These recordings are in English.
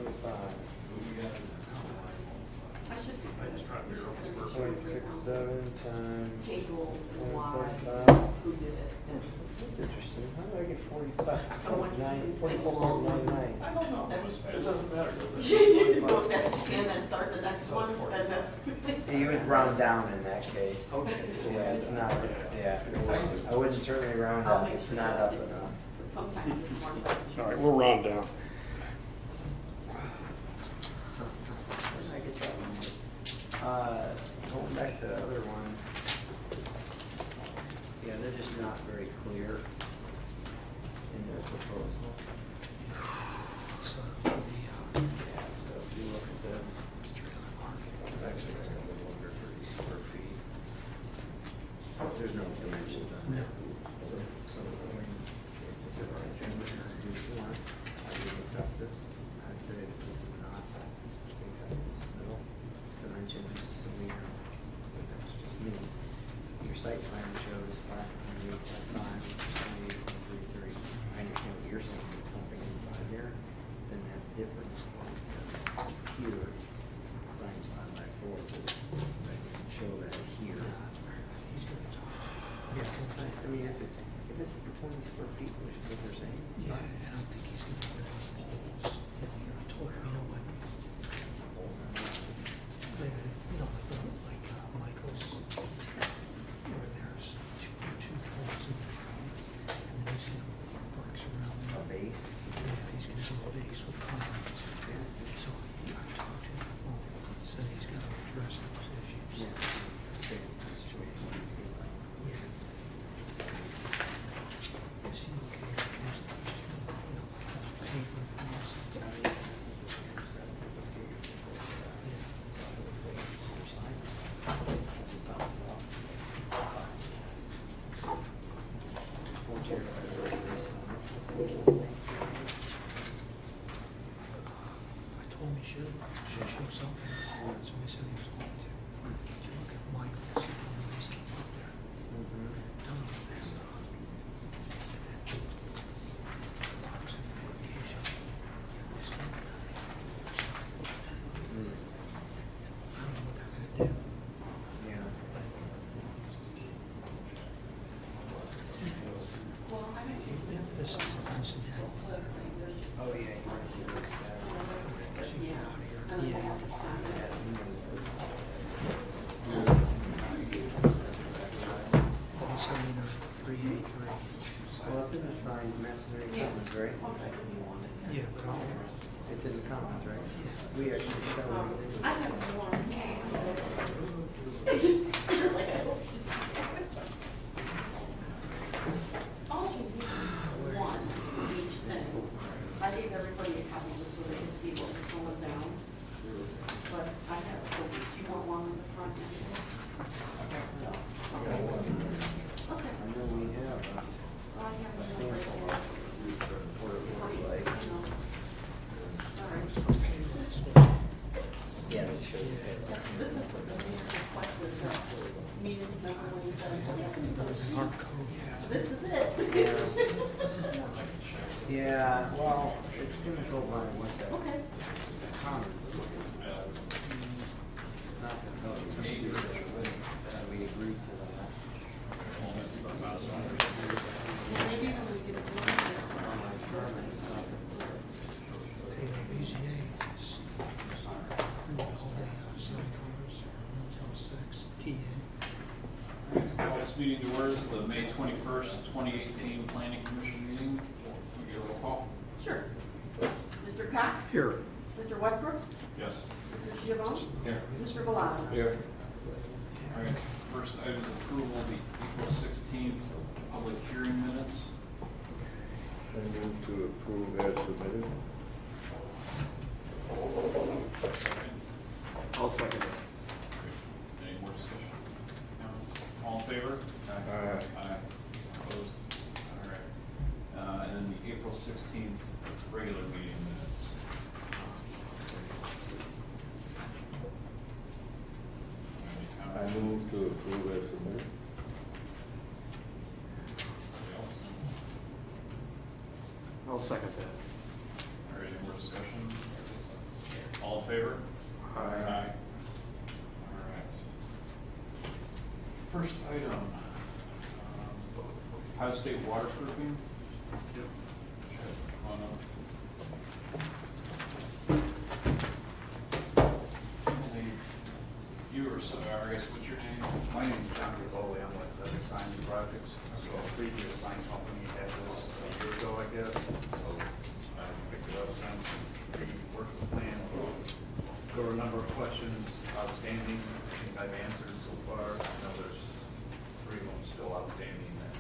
175. I should be. I just try to figure out what's worth. 0.67 times Table Y, 0.75. who did it? That's interesting. How do I get 45? Someone 44.99. I don't know, it doesn't matter, does it? You go as fast as you can, then start the next one, that's. Yeah, you would round down in that case. Okay. Yeah, it's not, yeah. I wouldn't certainly round I'll up, make it's sure not that up it's- enough. but sometimes this one. All right, we'll round down. Where did I get that one? Going back to the other one. Yeah, they're just not very clear in their proposal. Yeah, so if you look at this, it's actually just a little under 30 square feet. There's no dimensions on it. So when it's a right do you want, I would accept this. I'd say that this is not accept this middle dimensions, so we know, but that's just me. Your site plan shows 5.8.5, 28.33. I understand what you're saying, it's something inside here, then that's different. Here, sign's 5x4, but I can show that here. Yeah, it's fine. I mean, if it's the 20 square feet, which is what they're saying, it's Yeah, fine. I don't think he's gonna put any poles. I told him, you know what? Like Michael's, where there's two poles in the front, and then he's gonna put bricks around A it. base. Yeah, he's gonna do a base with columns. So I talked to him, he said he's gonna address those issues. Yeah, it's a situation where it's good. Yeah. Is he okay with his, paper things? I told him he should show something. So he said he was going to. Did you look at Michael's, he's up there. Tell him there's, parks and recreation. There's no- I don't know what they're gonna do. Well, I mean, This is incidental. there's just. Oh, yeah. Yeah, and then we'll have to sign it. He's sending a 383. Well, it's in the sign, Macedonia Yeah. Commons, right? Yeah, but I'll, It's in the Commons, right? We actually show everything. I have one. All you need is one for each thing. I gave everybody a copy just so they could see what was going down. But I have, do you want one in the front and the back? Okay. Okay. I know we have So I have a a sample right of what it looks here. like. Sorry. Yeah, it shows you. This is what the mayor requested, the meeting, remember when he said, our code. this is it. Yeah, well, it's gonna go by what the Okay. Commons says. Not the code, it's the official way that we agreed to that. Maybe when we get a little bit. Okay, the BZA is, the whole day, 7 cars, until 6, key in. Call this meeting to order, the May 21st, 2018 Planning Commission meeting. Can we get a roll call? Sure. Mr. Cox? Here. Mr. Westbrook? Yes. Mr. Giovanni? Here. Mr. Valado? Here. All right, first item is approval of the April 16th public hearing minutes. I move to approve as submitted. I'll second it. Any more discussion? No? All in favor? Aye. Aye. Opposed? All right. And then the April 16th regular meeting minutes. Any I comments? move to approve as submitted. Anybody else? I'll second that. All right, any more discussion? favor? Aye. All right. First item, Ohio State waterproofing. Yep. Come on up. You or so, I guess, what's your name? My name is John Rivoli. I'm with the Sign Projects. So a previous sign company had this a year ago, I guess. So I picked it up since we worked with the plan. There were a number of questions outstanding. I think I've answered so far. I know there's 3 of them still outstanding that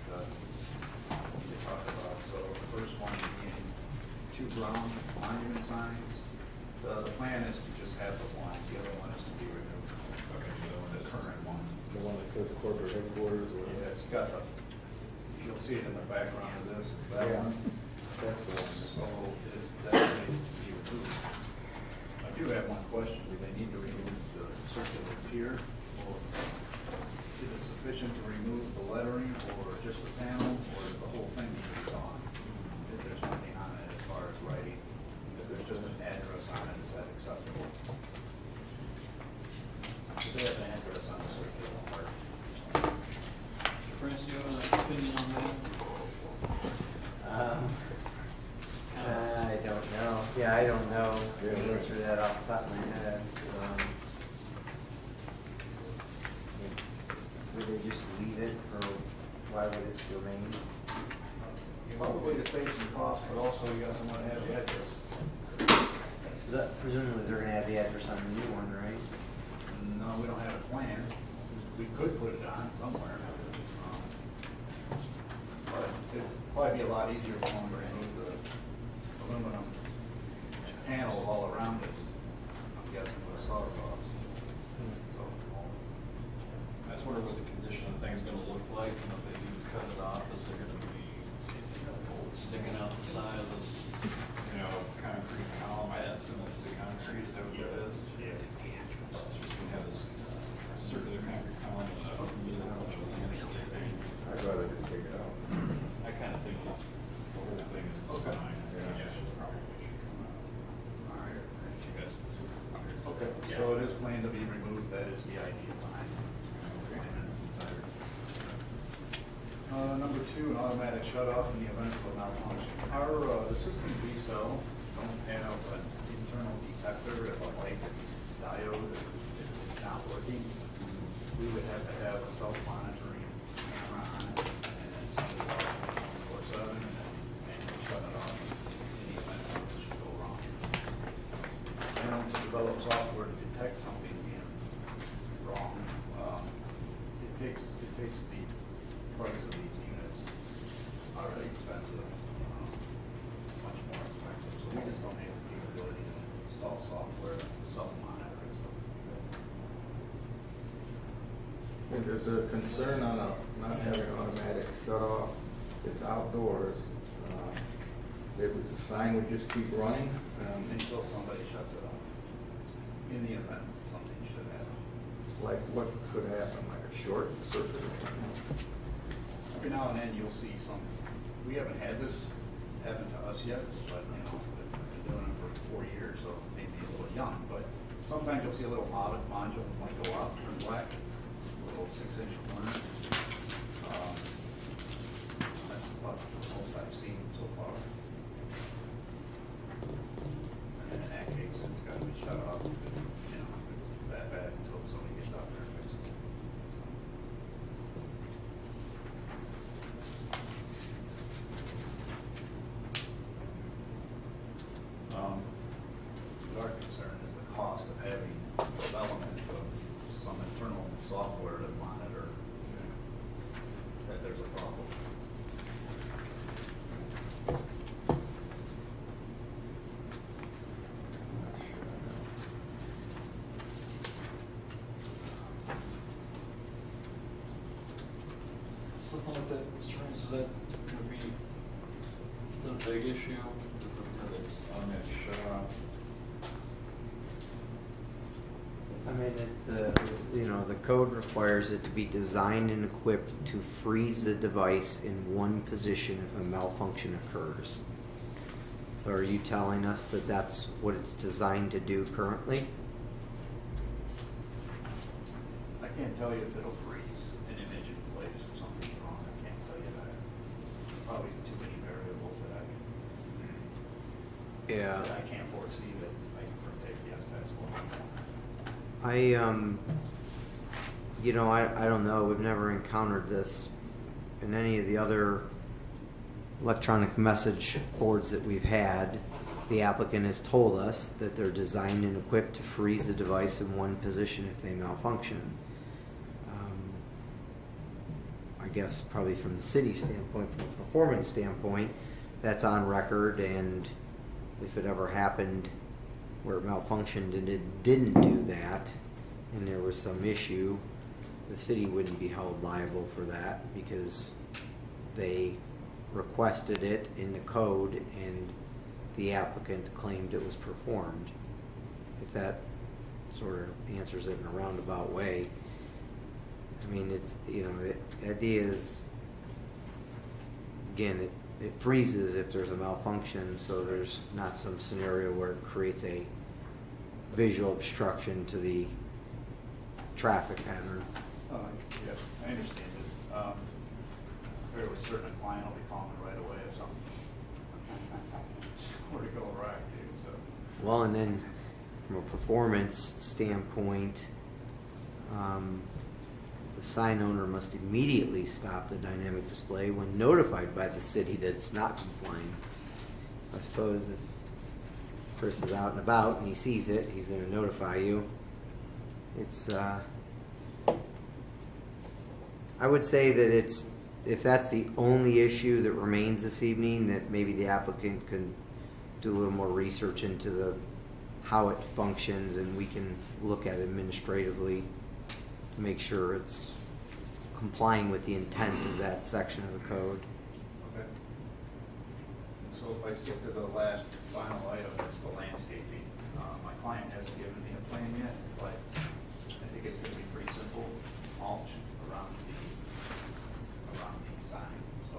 we talked about. So the first one being 2 brown monument signs. The plan is to just have the one. The other one is to be removed. Okay, The current one. The one that says corporate headquarters or? Yeah, it's got the, you'll see it in the background of this, it's that Yeah. one. That's the one. So is that needs to be removed? I do have one question, do they need to remove the circular pier? Or is it sufficient to remove the lettering or just the panel, or does the whole thing need to be gone? If there's nothing on it as far as writing, if there's just an address on it, is that acceptable? Do they have an address on the circular part? France, do you have an opinion on that? I don't know. Yeah, I don't know the Yeah, right. answer to that off the top of my head. Would they just leave it, or why would it remain? Probably to save some cost, but also you got someone to have the address. Presumably they're gonna have the address on the new one, right? No, we don't have a plan. We could put it on somewhere. But it'd probably be a lot easier for them to remove the aluminum panel all around it. I'm guessing with a sawzall. I just wonder what the condition of the thing's gonna look like, and if they do cut it off, is there gonna be, bolts sticking out the side of this, concrete column? I assume it's the concrete, is that what it is? Yeah. Just gonna have this circular concrete column, with a bunch of landscaping. I'd rather just take it out. I kinda think it's, the whole thing is the Okay. sign. Yeah. Probably should come out. All right. You guys. Okay, so it is planned to be removed, that is the idea behind it. Number 2, an automatic shut-off in the event of a malfunction. The systems we sell don't have an internal detector if a light diode is not working. We would have to have a self-monitoring camera on it, and then somebody watching it 24/7, and then manually shut it off in the event something should go wrong. And to develop software to detect something being wrong, it takes the price of these units already expensive, much more expensive. So we just don't have the capability to install software to self-monitor and stuff like that. And there's a concern on not having automatic shut off. It's outdoors. The sign would just keep running. Until somebody shuts it off. In the event something should happen. Like what could happen, like a short circuit or something? Every now and then you'll see some, we haven't had this happen to us yet, but we've been doing it for 4 years, so maybe a little young, but sometimes you'll see a little module might go up, turn black, a little 6-inch corner. That's about the most I've seen so far. And then in that case, it's got to be shut off, that bad until somebody gets out there and fixes it. Our concern is the cost of having development of some internal software to monitor that there's a problem. Something like that, Mr. Reyes, is that gonna be, is that a big issue? That it's automatic shut off? I mean, the code requires it to be designed and equipped to freeze the device in one position if a malfunction occurs. So are you telling us that that's what it's designed to do currently? I can't tell you if it'll freeze an image in place or something's wrong. I can't tell you that. There's probably too many variables that Yeah. I can't foresee that I can predict, yes, that's what we want. You know, I don't know, we've never encountered this in any of the other electronic message boards that we've had. The applicant has told us that they're designed and equipped to freeze the device in one position if they malfunction. I guess probably from the city standpoint, from a performance standpoint, that's on record, and if it ever happened where it malfunctioned and it didn't do that, and there was some issue, the city wouldn't be held liable for that because they requested it in the code and the applicant claimed it was performed. If that sort of answers it in a roundabout way. I mean, it's, you know, the idea is, again, it freezes if there's a malfunction, so there's not some scenario where it creates a visual obstruction to the traffic pattern. Yes, I understand it. Fairly certain a client will be calling right away if something were to go awry too, so. Well, and then from a performance standpoint, the sign owner must immediately stop the dynamic display when notified by the city that it's not complying. So I suppose if Chris is out and about and he sees it, he's going to notify you. It's, I would say that it's, if that's the only issue that remains this evening, that maybe the applicant can do a little more research into how it functions, and we can look at it administratively to make sure it's complying with the intent of that section of the code. Okay. So if I skip to the last final item, it's the landscaping. My client hasn't given me a plan yet, but I think it's gonna be pretty simple. Mulch around the sign, so.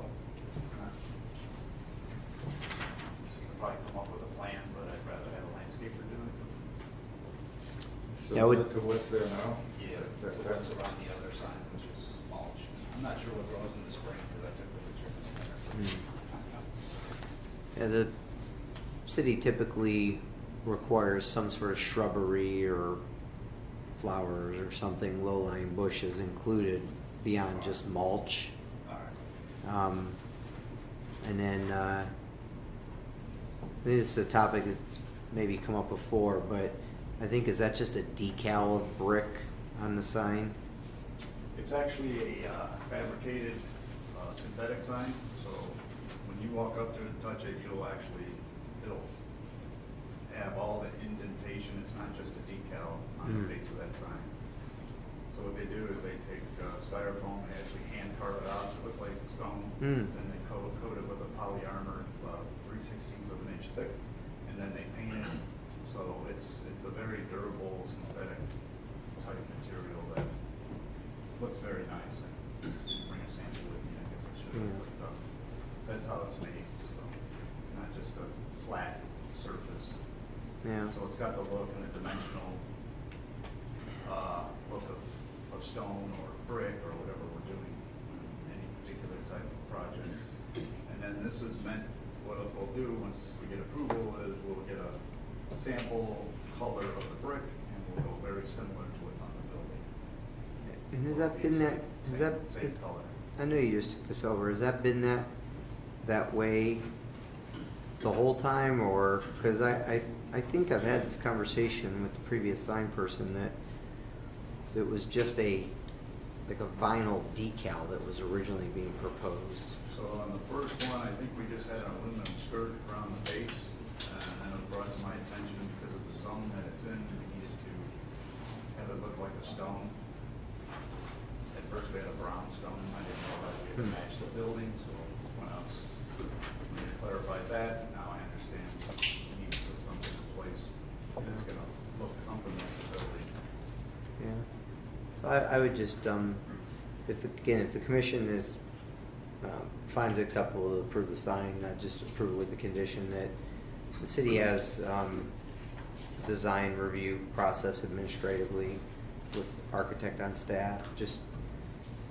Could probably come up with a plan, but I'd rather have a landscaper do it. Yeah, I would- To what's there now? Yeah, so that's around the other sign, which is mulch. I'm not sure what grows in the spring, because I took the picture. Yeah, the city typically requires some sort of shrubbery or flowers or something, low-lying bushes included beyond just mulch. All right. And then, I think this is a topic that's maybe come up before, but I think, is that just a decal of brick on the sign? It's actually a fabricated synthetic sign, so when you walk up to it and touch it, it'll have all the indentation. It's not just a decal on the base of that sign. So what they do is they take styrofoam and actually hand carve it out to look like stone. Then they coat it with a poly armor. It's about 3/16 of an inch thick, and then they paint it. So it's a very durable synthetic type material that looks very nice. I didn't bring a sample with me, I guess I should have, but that's how it's made. So it's not just a flat surface. Yeah. So it's got the look and the dimensional look of stone or brick or whatever we're doing in any particular type of project. And then this is meant, what we'll do once we get approval is we'll get a sample color of the brick and we'll go very similar to what's on the building. And has that been that, Same color. I know you just took this over, has that been that way the whole time, or, because I think I've had this conversation with the previous sign person that it was just like a vinyl decal that was originally being proposed. So on the first one, I think we just had an aluminum skirt around the base, and then it was brought to my attention because of the zone that it's in, we needed to have it look like a stone. At first we had a brown stone, I didn't know how we could match the building, so when I was clarified that, now I understand we need to put something in place that's gonna look something like the building. Yeah. So I would just, if the commission finds it acceptable to approve the sign, not just approve it with the condition that the city has design review process administratively with architect on staff, just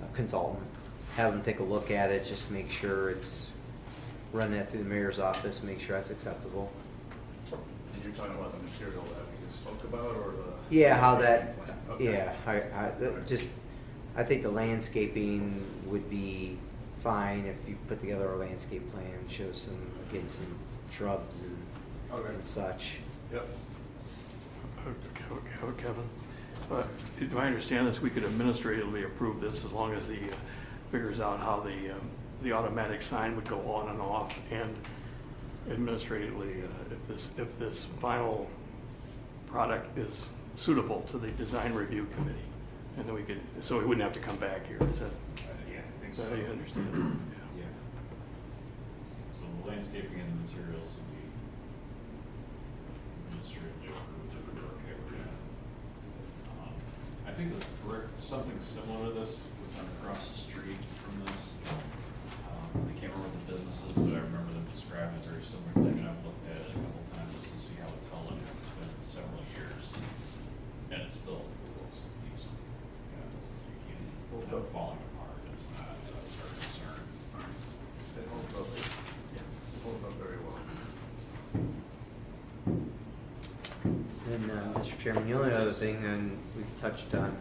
a consultant. Have them take a look at it, just make sure it's, run that through the mayor's office, make sure that's acceptable. And you're talking about the material that we just spoke about, or the? Yeah, how that, Okay. yeah, I think the landscaping would be fine if you put together a landscape plan, show some, again, some shrubs Okay. and such. Yep. Okay, Kevin, do I understand this, we could administratively approve this as long as the, figures out how the automatic sign would go on and off, and administratively, if this final product is suitable to the design review committee, and then we could, so we wouldn't have to come back here, is that, Yeah, I think is so. that how you understand it? Yeah. So the landscaping and the materials would be administratively approved if we're okay with that. I think this brick, something similar to this was done across the street from this. I can't remember what the business is, but I remember them describing a very similar thing, and I've looked at it a couple times just to see how it's held up. It's been several years, and it still looks decent. You know, it's not falling apart. It's not, that's our concern. It holds up, it holds up very well. And, Mr. Chairman, the only other thing, and we've touched on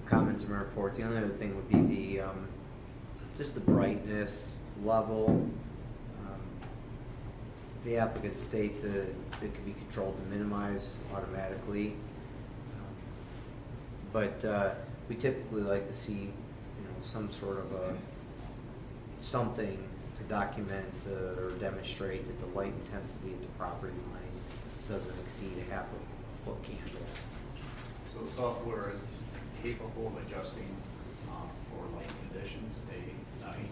comments in my report, the only other thing would be the, just the brightness level. The applicant states that it can be controlled to minimize automatically. But we typically like to see, some sort of something to document or demonstrate that the light intensity at the property line doesn't exceed a half a foot candle. So the software is capable of adjusting for light conditions, day, night.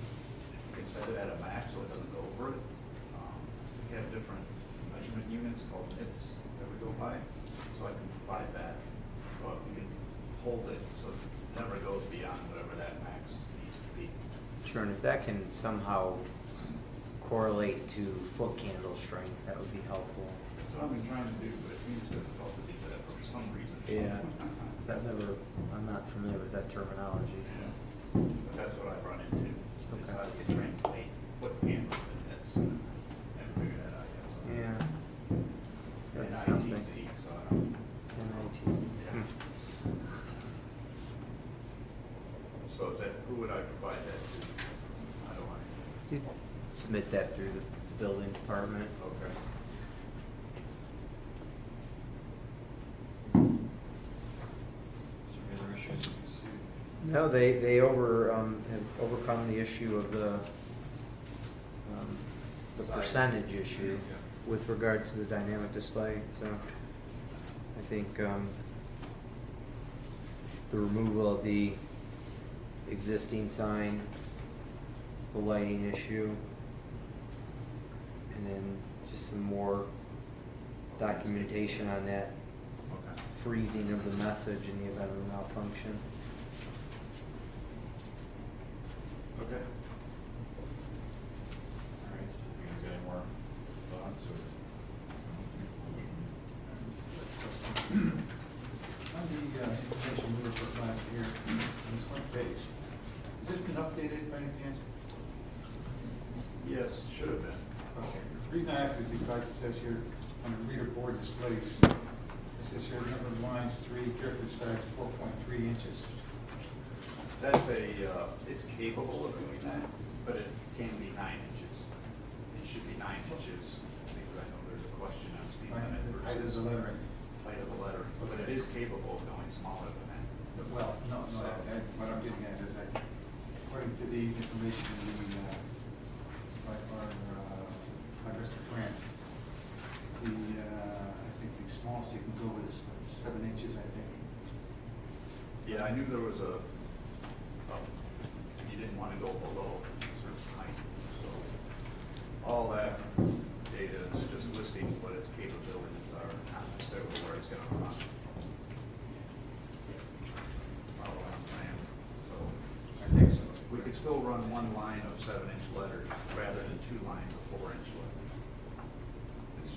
You can set it at a max so it doesn't go over it. We have different measurement units called nits that we go by, so I can provide that. But we can hold it so it never goes beyond whatever that max needs to be. Sure, and if that can somehow correlate to foot candle strength, that would be helpful. That's what I've been trying to do, but it seems difficult to do that for some reason. Yeah. I'm not familiar with that terminology, so. But that's what I've run into, is how you translate foot candles and nits. Never figured that out yet, so. Yeah. It's gotta And be something. ITZ, so I don't. NITZ. Yeah. So is that, who would I provide that to? How do I? You submit that through the building department. Okay. Is there any other issues you see? No, they have overcome the issue of the percentage issue with regard to the dynamic display, so I think the removal of the existing sign, the lighting issue, and then just some more documentation on that Okay. freezing of the message in the event of a malfunction. Okay. All right, so you guys got any more thoughts or? On the information we were putting last year, on this front page, has this been updated by any chance? Yes, should have been. Okay. The reason I ask is because it says here, on the reader board displays, it says here, number of lines 3, character size 4.3 inches. That's it's capable of doing that, but it can be 9 inches. It should be 9 inches, because I know there's a question on speed limit. The height of the lettering. Height of the letter, but it is capable of going smaller than that. Well, no, what I'm getting at is that, according to the information in the, by Mr. France, I think the smallest you can go is 7 inches, I think. Yeah, I knew there was you didn't want to go below a certain height, so all that data is just listing what its capabilities are, not necessarily where it's gonna run. Follow on plan, so I think so. we could still run one line of 7-inch letters rather than 2 lines of 4-inch letters. It's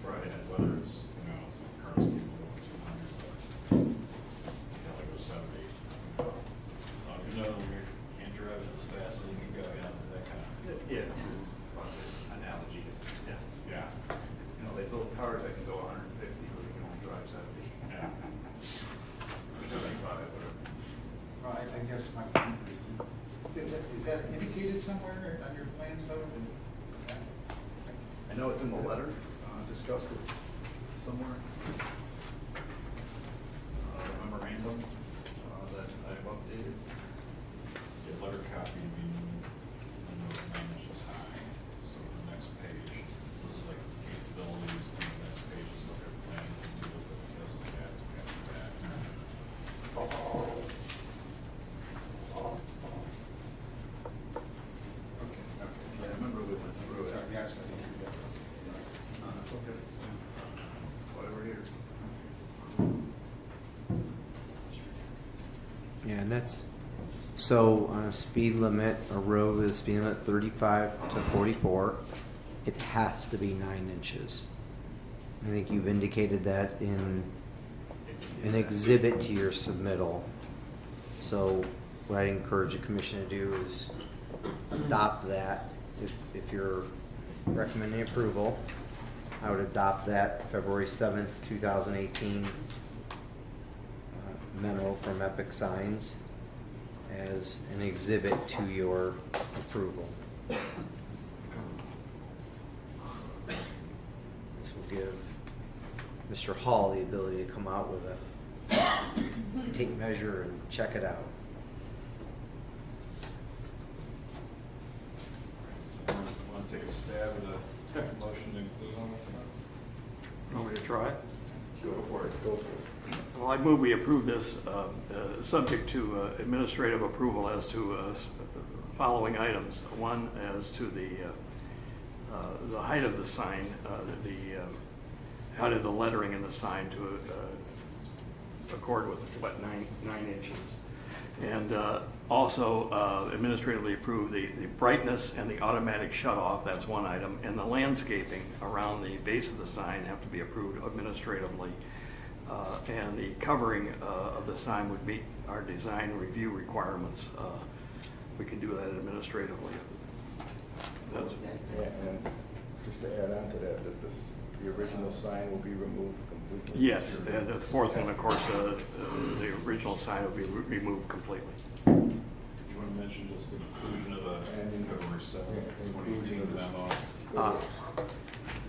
Right, and whether it's, you know, some cars can go 200, but, you know, like those 70, you know, you can't drive it as fast as you can go, yeah, that kind of. Yeah, it's an analogy. Yeah. Yeah. You know, they build cars that can go 150, but you can only drive 70. Yeah. 75, whatever. Well, I guess my point is that indicated somewhere on your plans though? I know it's in the letter, discussed it somewhere. Memorandum that I've updated. The letter copy would be, you know, 9 inches high, so the next page, this is like capabilities, and the next page is what they're planning to do with it, this and that, and that. Okay, yeah, I remember we went through it. Sorry, yes, I didn't see that. No, that's okay. Whatever here. Yeah, and that's, so on a speed limit, a road with a speed limit 35 to 44, it has to be 9 inches. I think you've indicated that in an exhibit to your submittal. So what I encourage the commission to do is adopt that. If you're recommending approval, I would adopt that February 7th, 2018 memo from Epic Signs as an exhibit to your approval. This will give Mr. Hall the ability to come out with a tape measure and check it out. Want to take a stab at a motion to include all this stuff? Want me to try it? Go for it, go for it. Well, I move we approve this, subject to administrative approval as to following items. One, as to the height of the sign, the height of the lettering in the sign to accord with what, 9 inches. And also administratively approve the brightness and the automatic shut-off, that's one item, and the landscaping around the base of the sign have to be approved administratively. And the covering of the sign would meet our design review requirements. We can do that administratively. That's, Yeah, and just to add on to that, the original sign will be removed completely. yes, and the fourth one, of course, the original sign will be removed completely. Do you want to mention just the inclusion of the February 7th, 2018 memo?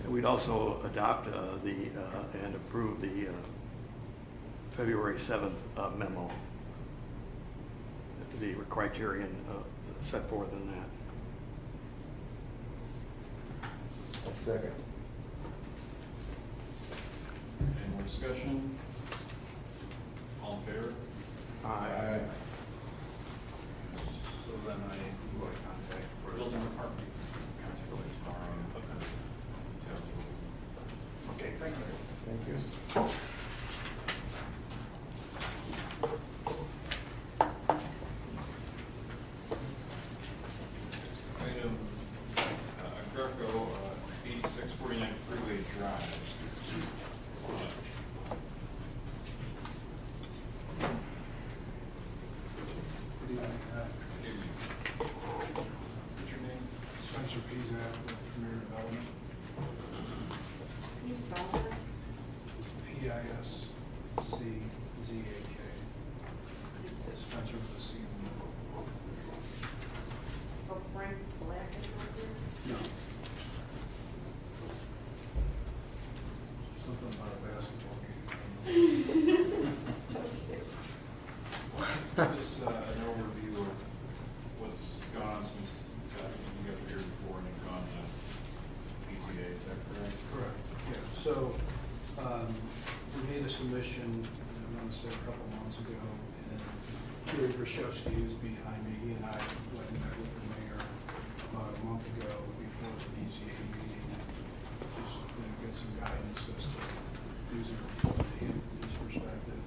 We'd also adopt and approve the February 7th memo, the criterion set forth in that. Second. Any more discussion? All in favor? Aye. So then who do I contact for the Building department, contact police tomorrow and put the details. Okay, thank you. Thank you. Item, Greco, 8649 Freeway Drive. Good evening. What's your name? Spencer Pizak with Premier Development. Can you spell that? P-I-S-C-Z-A-K. Spencer with a C in the middle. So Frank Black is not here? No. Something about a basketball game. Give us an overview of what's gone on since you got here before and you've gone to PCA, is that correct? Correct, yeah. So, we made a submission, I want to say a couple months ago, and Jerry Grashevsky, who's behind me, he and I went and met with the mayor about a month ago before the BZA meeting, just get some guidance as to using from his perspective.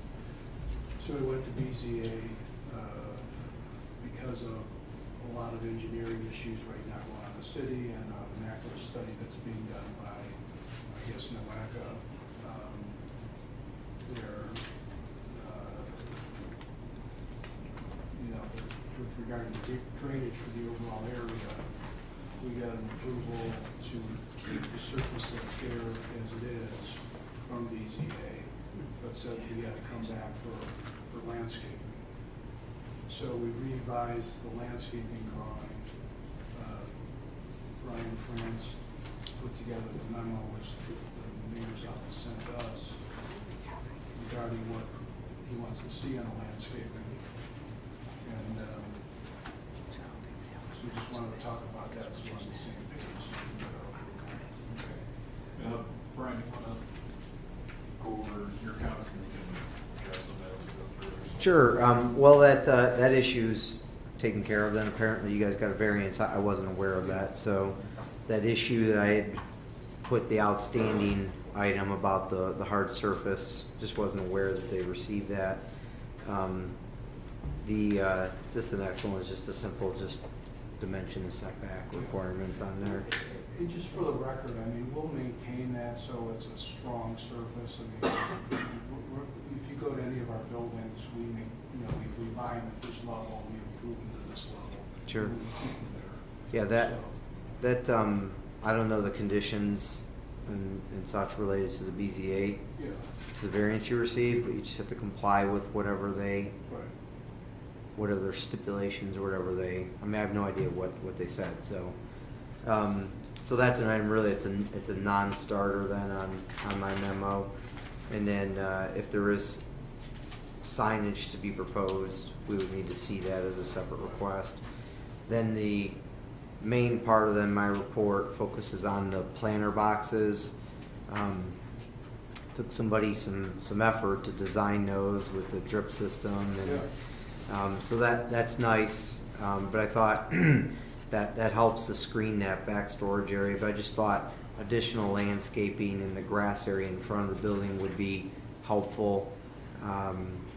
So we went to BZA because of a lot of engineering issues right now going on in the city and a macro study that's being done by America. They're, you know, with regard to drainage for the overall area, we got an approval to keep the surface that's there as it is from BZA, but said we got to come back for landscaping. So we revised the landscaping drawing. Brian France put together the memo which the mayor's office sent us regarding what he wants to see on the landscaping. And so we just wanted to talk about that, so we're on the same page. Okay. Brian, you want to go over your comments and you can address them as we go through? Sure. Well, that issue's taken care of then. Apparently you guys got a variance. I wasn't aware of that. So that issue that I had put the outstanding item about the hard surface, just wasn't aware that they received that. Just the next one was just a simple, just dimension and setback requirements on there. And just for the record, I mean, we'll maintain that so it's a strong surface. I mean, if you go to any of our buildings, we make, you know, we buy them at this level, we improve them to this level. Sure. We keep them there. Yeah, So, I don't know the conditions and such related to the BZA, yeah, to the variance you received, but you just have to comply with whatever right. whatever their stipulations or whatever I mean, I have no idea what they said, so. So that's an item, really, it's a non-starter then on my memo. And then, if there is signage to be proposed, we would need to see that as a separate request. Then the main part of then my report focuses on the planter boxes. Took somebody some effort to design those with the drip system, and so that's nice. But I thought that helps to screen that back storage area. But I just thought additional landscaping in the grass area in front of the building would be helpful.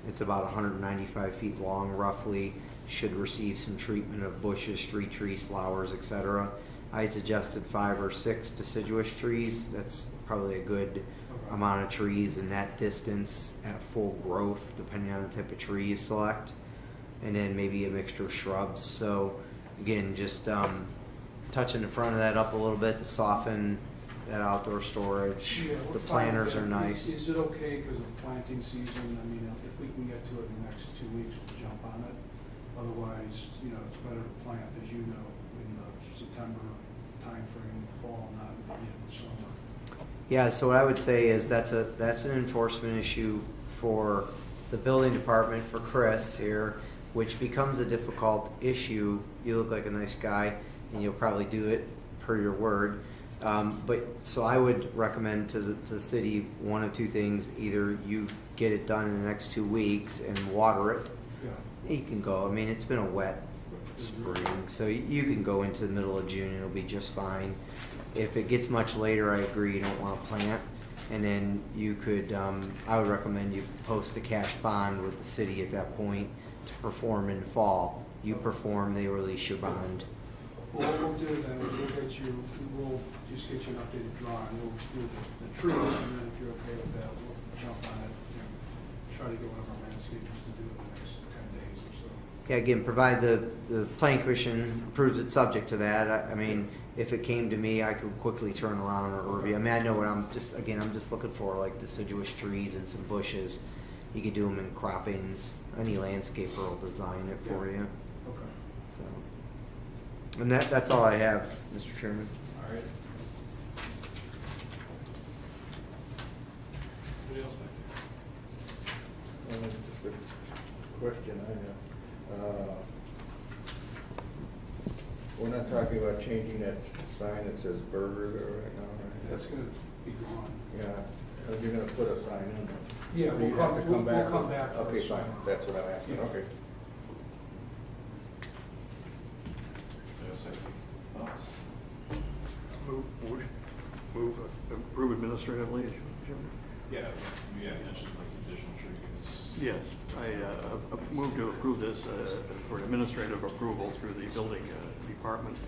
It's about 195 feet long, roughly. Should receive some treatment of bushes, street trees, flowers, etc. I had suggested 5 or 6 deciduous trees. That's probably a good amount of trees in that distance at full growth, depending on the type of tree you select. And then maybe a mixture of shrubs. So again, just touching the front of that up a little bit to soften that outdoor storage. Yeah, we're The fine with planters that. are nice. Is it okay because of planting season? I mean, if we can get to it in the next 2 weeks, we'll jump on it. Otherwise, you know, it's better to plant, as you know, in the September timeframe, fall, not in the beginning of summer. Yeah, so what I would say is that's an enforcement issue for the building department, for Chris here, which becomes a difficult issue. You look like a nice guy, and you'll probably do it per your word. But so I would recommend to the city one of two things: either you get it done in the next 2 weeks and water it. Yeah. You can go. I mean, it's been a wet spring, so you can go into the middle of June. It'll be just fine. If it gets much later, I agree. You don't want to plant, and then you could. I would recommend you post a cash bond with the city at that point to perform in the fall. You perform, they release your bond. Well, what we'll do then is we'll just get you an updated drawing. We'll do the trees, and then if you're okay with that, we'll jump on it and try to get one of our landscapers to do it in the next 10 days or so. Yeah, again, provide the planning commission approves it subject to that. I mean, if it came to me, I could quickly turn around or review. I mean, I know what I'm just looking for, like deciduous trees and some bushes. You could do them in croppings. Any landscaper will design it for you. Okay. So, and that's all I have, Mr. Chairman. All right. Anybody else back there? Just a question I have. We're not talking about changing that sign that says burger there right now, right? That's gonna be gone. Yeah, you're gonna put a sign in there. Yeah, Or we'll you have to come back. with- Okay, first. fine, that's what I'm asking, Yeah. okay. Yes, thoughts? Move, approve administratively, Jim? Yeah, you had mentioned like additional trees. Yes, I move to approve this for administrative approval through the building department.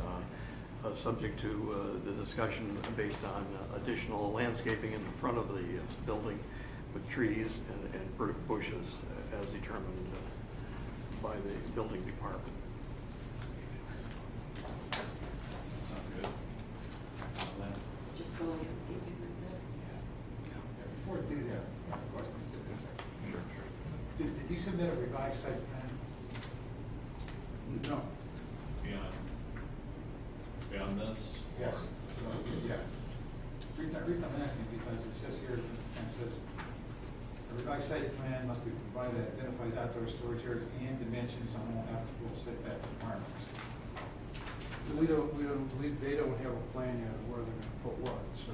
subject to the discussion based on additional landscaping in the front of the building with trees and bushes as determined by the building department. Sound good? On that? Just for landscaping, that's it. Before we do that, I have a question. Just a second. Did you submit a revised site plan? No. Beyond this? Yes. Yeah. Reason I'm asking because it says here, it says, a revised site plan must be provided that identifies outdoor storage areas and dimensions on all applicable setback requirements. They don't have a plan yet of where they're gonna put what, so.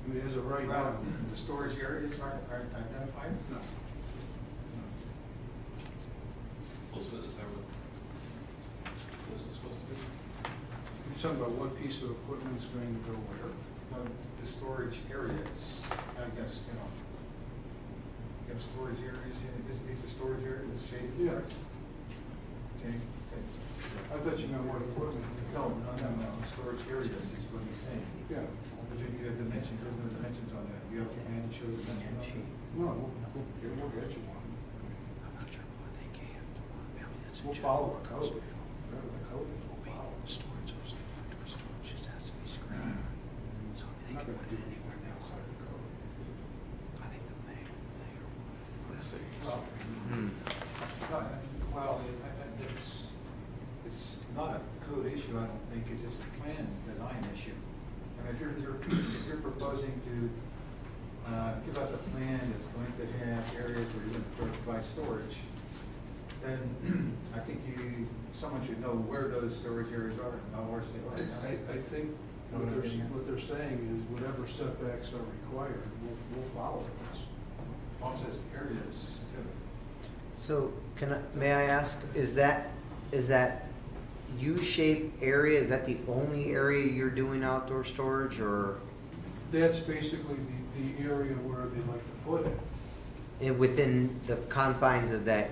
I mean, as of right now. Well, the storage areas aren't identified? No. Well, so is that what this is supposed to be? You're talking about what piece of equipment is going to go where? The storage areas, I guess, you have storage areas, these are storage areas, it's shaded? Yeah. Okay. I thought you meant what equipment. No, storage areas is what he's saying. Yeah. But you have dimensions, there's no dimensions on that, you have a plan to show the dimensions on it? No, we'll get you one. I'm not sure why they can't. I mean, that's a We'll joke. follow the code. Whatever the code is, we'll follow. Storage just has to be screened. So I'm they not can gonna put do it anywhere anything else. outside the code. I think the mayor. Let's see. Well, Hmm. well, it's not a code issue, I don't think, it's just a plan design issue. And if you're proposing to give us a plan that's going to have areas where you're going to provide storage, then I think someone should know where those storage areas are, and not where they are. I think what they're saying is whatever setbacks are required, we'll follow those. Well, it says areas too. So may I ask, is that U-shaped area, is that the only area you're doing outdoor storage, or That's basically the area where they like to put it. within the confines of that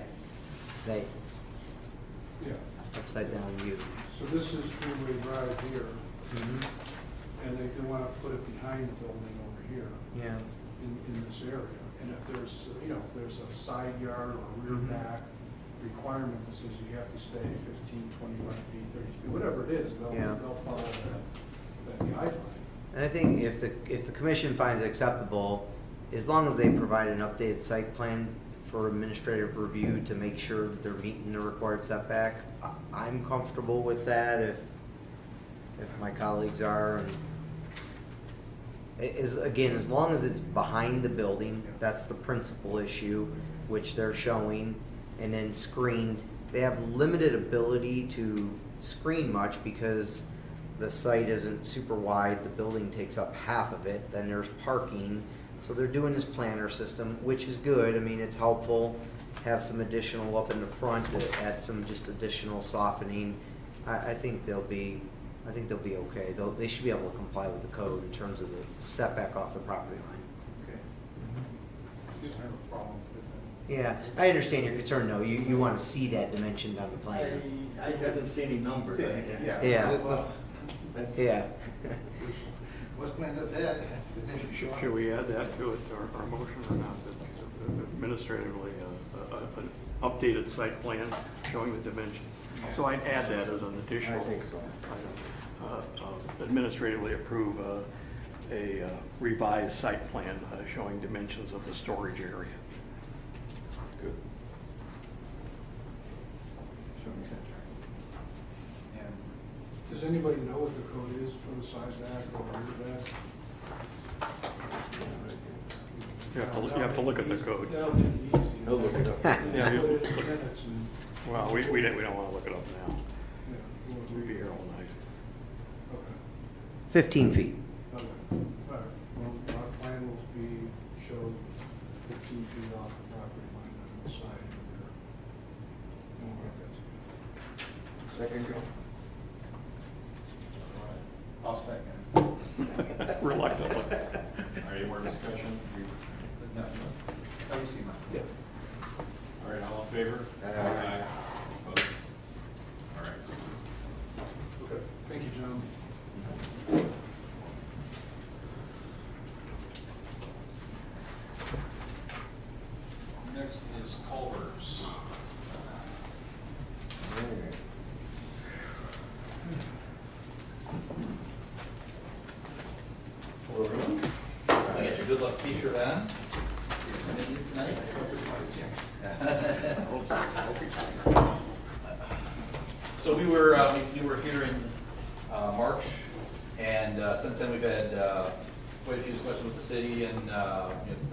Yeah. upside down view? So this is Freeway Drive here, Mhm. and they want to put it behind the building over here Yeah. in this area. And if there's, if there's a side yard or rear Mhm. back requirement that says you have to stay 15, 25 feet, 30 feet, whatever it is, Yeah. they'll follow that guideline. And I think if the commission finds it acceptable, as long as they provide an updated site plan for administrative review to make sure that they're meeting the required setback, I'm comfortable with that if my colleagues are. And again, as long as it's behind the building, that's the principal issue, which they're showing, and then screened. They have limited ability to screen much because the site isn't super wide, the building takes up half of it, then there's parking. So they're doing this planter system, which is good, I mean, it's helpful. Have some additional up in the front to add some just additional softening. I think they'll be okay. They should be able to comply with the code in terms of the setback off the property line. Okay. You don't have a problem with that. Yeah, I understand your concern, though. You want to see that dimension on the plan. I doesn't see any numbers. Yeah. Yeah. That's- Yeah. What's planned up there? Should we add that to it, our motion or not? That administratively, an updated site plan showing the dimensions. So I'd add that as an additional. I think so. item. Administratively approve a revised site plan showing dimensions of the storage area. Good. Show me center. And Does anybody know what the code is for the side back or rear back? You have to look at the code. That'll be easy. He'll look it up. Yeah, you- Put it in minutes and, Well, we don't want to look it up now. yeah. We'll be here all night. Okay. 15 feet. Okay. All right. Well, our plan will be show 15 feet off the property line on the side and the rear. And we'll get that together. Second go. I'll second. Reluctantly. Any more discussion? No, let me see mine. Yeah. All right, all in favor? Aye. Opposed? All right. a t-shirt on. Tonight. So we were here in March, and since then we've had quite a few discussions with the city, and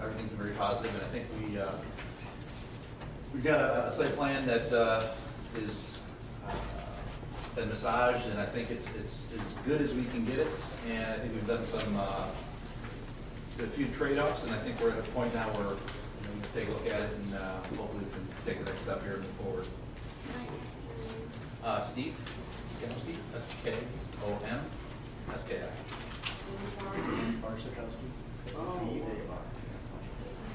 everything's been very positive. And I think we've got a site plan that is been massaged, and I think it's as good as we can get it. And I think we've done a few trade-offs, and I think we're at a point now where we can take a look at it, and hopefully we can take the next step here and move forward. Steve Skowski, S-K-O-M, S-K-I. Barsikowski. Oh.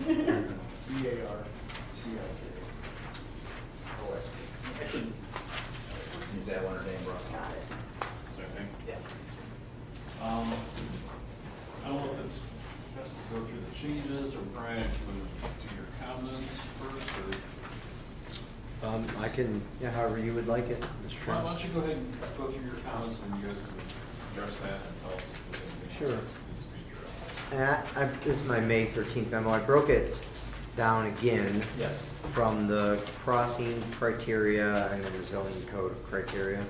B-A-R-C-I-K-O-S-K. Actually, use that one or name, bro. Got it. Same thing. Yeah. I don't know if it's best to go through the changes, or Brian, if you want to do your comments first, or I can, yeah, however you would like it, Mr. why Chairman. don't you go ahead and go through your comments, and you guys can address that and tell us if there's anything Sure. else that needs to be addressed. And this is my May 13th memo. I broke it down again Yes. from the crossing criteria and then the zoning code criteria.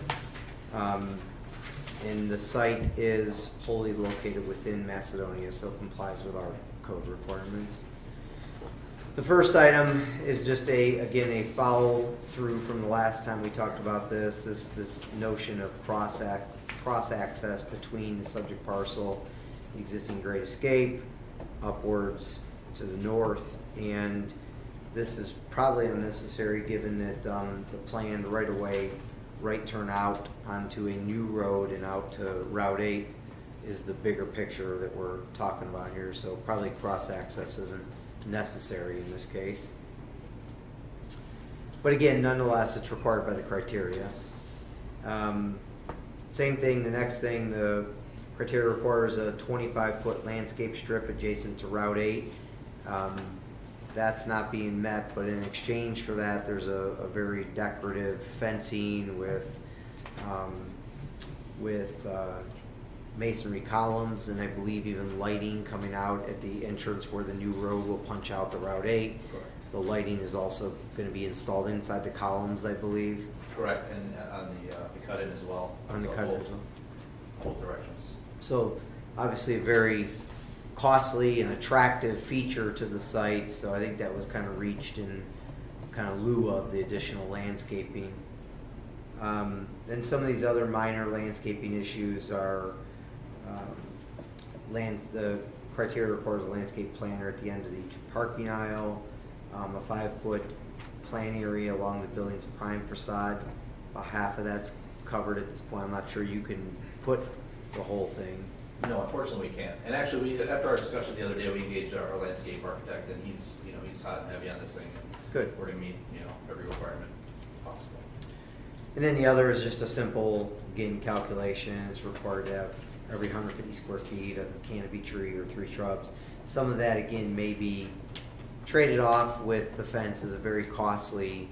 And the site is wholly located within Macedonia, so it complies with our code requirements. The first item is just again, a follow through from the last time we talked about this notion of cross access between the subject parcel, the existing Great Escape, upwards to the north, and this is probably unnecessary given that the planned right turn out onto a new road and out to Route 8 is the bigger picture that we're talking about here, so probably cross access isn't necessary in this case. But again, nonetheless, it's required by the criteria. Same thing, the next thing, the criteria requires a 25-foot landscape strip adjacent to Route 8. That's not being met, but in exchange for that, there's a very decorative fencing with masonry columns, and I believe even lighting coming out at the entrance where the new road will punch out the Route 8. Correct. The lighting is also going to be installed inside the columns, I believe. Correct, and on the cut-in as well. On the So cut-in both- as well. Both directions. So obviously a very costly and attractive feature to the site, so I think that was kind of reached in kind of lieu of the additional landscaping. And some of these other minor landscaping issues are the criteria requires a landscape planter at the end of each parking aisle, a 5-foot plan area along the building's prime facade. About half of that's covered at this point. I'm not sure you can put the whole thing. No, unfortunately we can't. And actually, after our discussion the other day, we engaged our landscape architect, and he's hot and heavy on this thing. Good. We're gonna meet, every requirement possible. And then the other is just a simple, again, calculation. It's required to have every 150 square feet of a canopy tree or 3 shrubs. Some of that, again, may be traded off with the fence as a very costly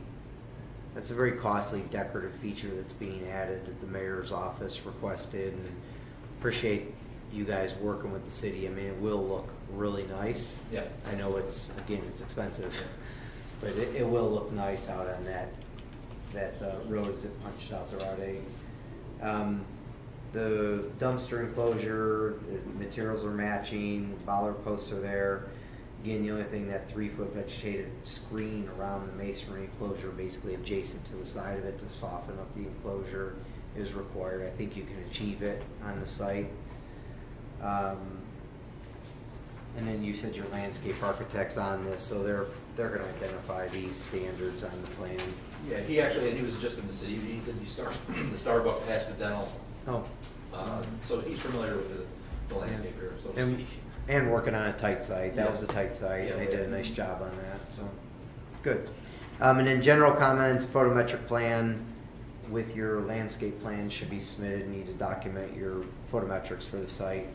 decorative feature that's being added that the mayor's office requested, and appreciate you guys working with the city. I mean, it will look really nice. Yeah. I know it's expensive, but it will look nice out on that road as it punched out the Route 8. The dumpster enclosure, the materials are matching, bollard posts are there. Again, the only thing, that 3-foot vegetated screen around the masonry enclosure, basically adjacent to the side of it to soften up the enclosure, is required. I think you can achieve it on the site. And then you said your landscape architect's on this, so they're going to identify these standards on the plan. Yeah, he was just in the city. He did the Starbucks accidental. Oh. So he's familiar with the landscape here, so to And, speak. and working on a tight site. That Yeah. was a tight site, Yeah, and they we did a had- nice job on that, so, good. And then general comments, photometric plan with your landscape plan should be submitted. You need to document your photometrics for the site.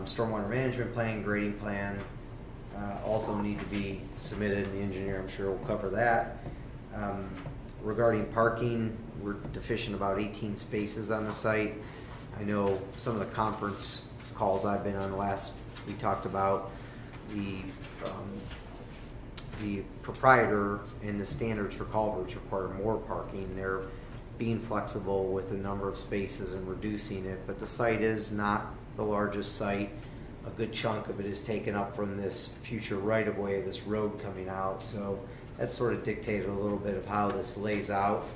Stormwater management plan, grading plan, also need to be submitted, and the engineer, I'm sure, will cover that. Regarding parking, we're deficient about 18 spaces on the site. I know some of the conference calls I've been on we talked about the proprietor and the standards for culverts require more parking. They're being flexible with the number of spaces and reducing it, but the site is not the largest site. A good chunk of it is taken up from this future right-of-way, this road coming out, so that sort of dictated a little bit of how this lays out.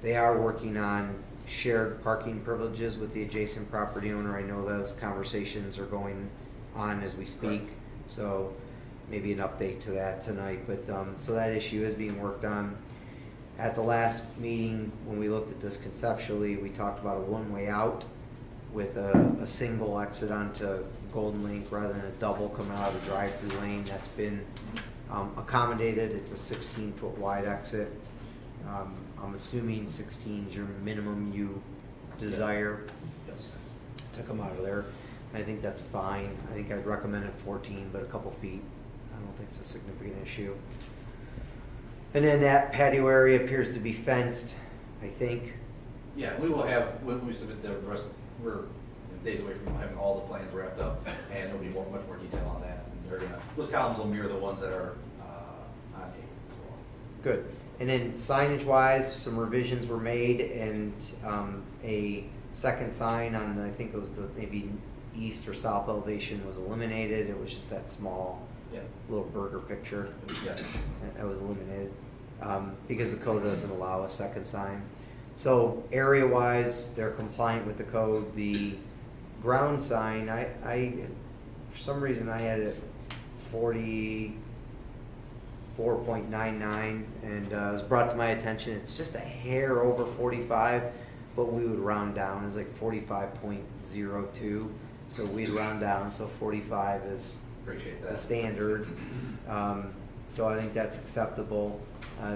They are working on shared parking privileges with the adjacent property owner. I know those conversations are going on as we speak, so maybe an update to that tonight. But so that issue is being worked on. At the last meeting, when we looked at this conceptually, we talked about a one-way out with a single exit onto Golden Lake rather than a double coming out of the drive-through lane. That's been accommodated. It's a 16-foot wide exit. I'm assuming 16 is your minimum you desire Yes. to come out of there. I think that's fine. I think I'd recommend it 14, but a couple feet, I don't think it's a significant issue. And then that patio area appears to be fenced, I think. Yeah, we will have, when we submit the rest, we're days away from having all the plans wrapped up, and there'll be much more detail on that. And they're gonna, those columns will mirror the ones that are on tape as well. Good. And then signage wise, some revisions were made, and a second sign on the, I think it was the maybe east or south elevation was eliminated. It was just that small Yeah. little burger picture. Yeah. That was eliminated because the code doesn't allow a second sign. So area wise, they're compliant with the code. The ground sign, I for some reason I had it 44.99, and it was brought to my attention it's just a hair over 45, but we would round down. It's like 45.02, so we'd round down, so 45 is Appreciate the that. standard. So I think that's acceptable.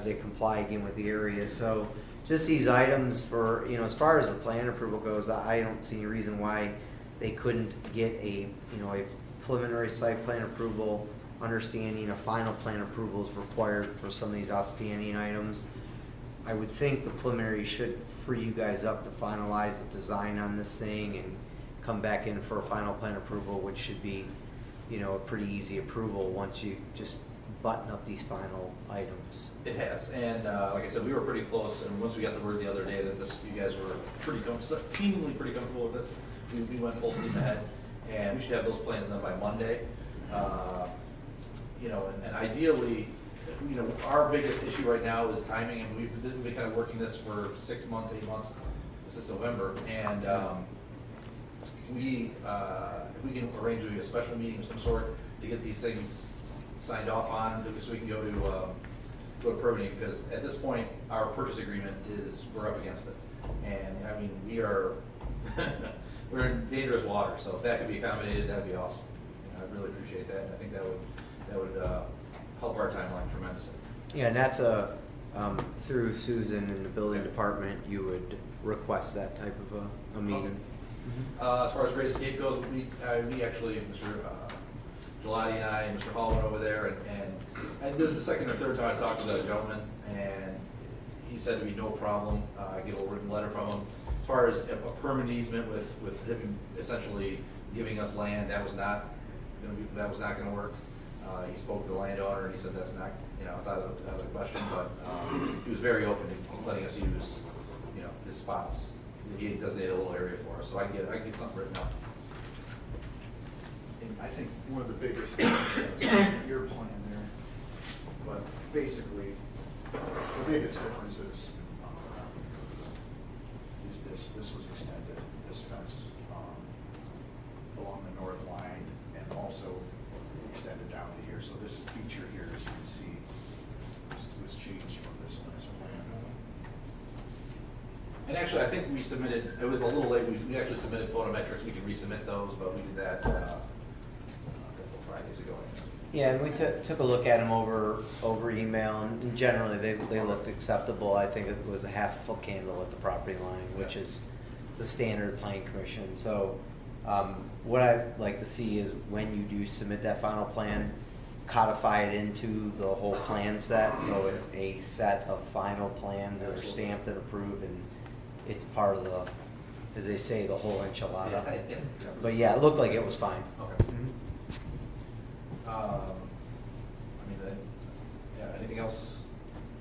They comply again with the area. So just these items for, you know, as far as the plan approval goes, I don't see any reason why they couldn't get a, you know, a preliminary site plan approval, understanding a final plan approval is required for some of these outstanding items. I would think the preliminary should free you guys up to finalize the design on this thing and come back in for a final plan approval, which should be, you know, a pretty easy approval once you just button up these final items. It has, and like I said, we were pretty close, and once we got the word the other day that this, you guys were seemingly pretty comfortable with this, we went full steam ahead, and we should have those plans done by Monday. You know, and ideally, you know, our biggest issue right now is timing, and we've been kind of working this for 6 months, 8 months, since November, and if we can arrange a special meeting of some sort to get these things signed off on, so we can go to a permitting, because at this point, our purchase agreement is, we're up against it. And I mean, we're in dangerous water, so if that could be accommodated, that'd be awesome. You know, I'd really appreciate that, and I think that would help our timeline tremendously. Yeah, and that's through Susan in the building department, you would request that type of a meeting. As far as Great Escape goes, we actually, Mr. Gelati and I and Mr. Hall went over there, and this is the second or third time I talked to that gentleman, and he said to me, no problem, get a written letter from him. As far as a permanent easement with him essentially giving us land, that was not gonna work. He spoke to the landowner, and he said that's not, you know, it's out of the question, but he was very open to letting us use, you know, his spots. He designated a little area for us, so I can get something written up. And I think one of the biggest things is your plan there, but basically, the biggest difference is this was extended, this fence along the north line, and also extended down to here. So this feature here, as you can see, was changed from this last plan. And actually, I think we submitted, it was a little late, we actually submitted photometrics, we can resubmit those, but we did that a couple of Fridays ago. I think. Yeah, and we took a look at them over email, and generally they looked acceptable. I think it was a half-foot candle at the property line, which is the standard planning commission. So what I'd like to see is when you do submit that final plan, codify it into the whole plan set, so it's a set of final plans that are stamped and approved, and it's part of the, as they say, the whole enchilada. Yeah. But yeah, it looked like it was fine. Okay. I mean, yeah, anything else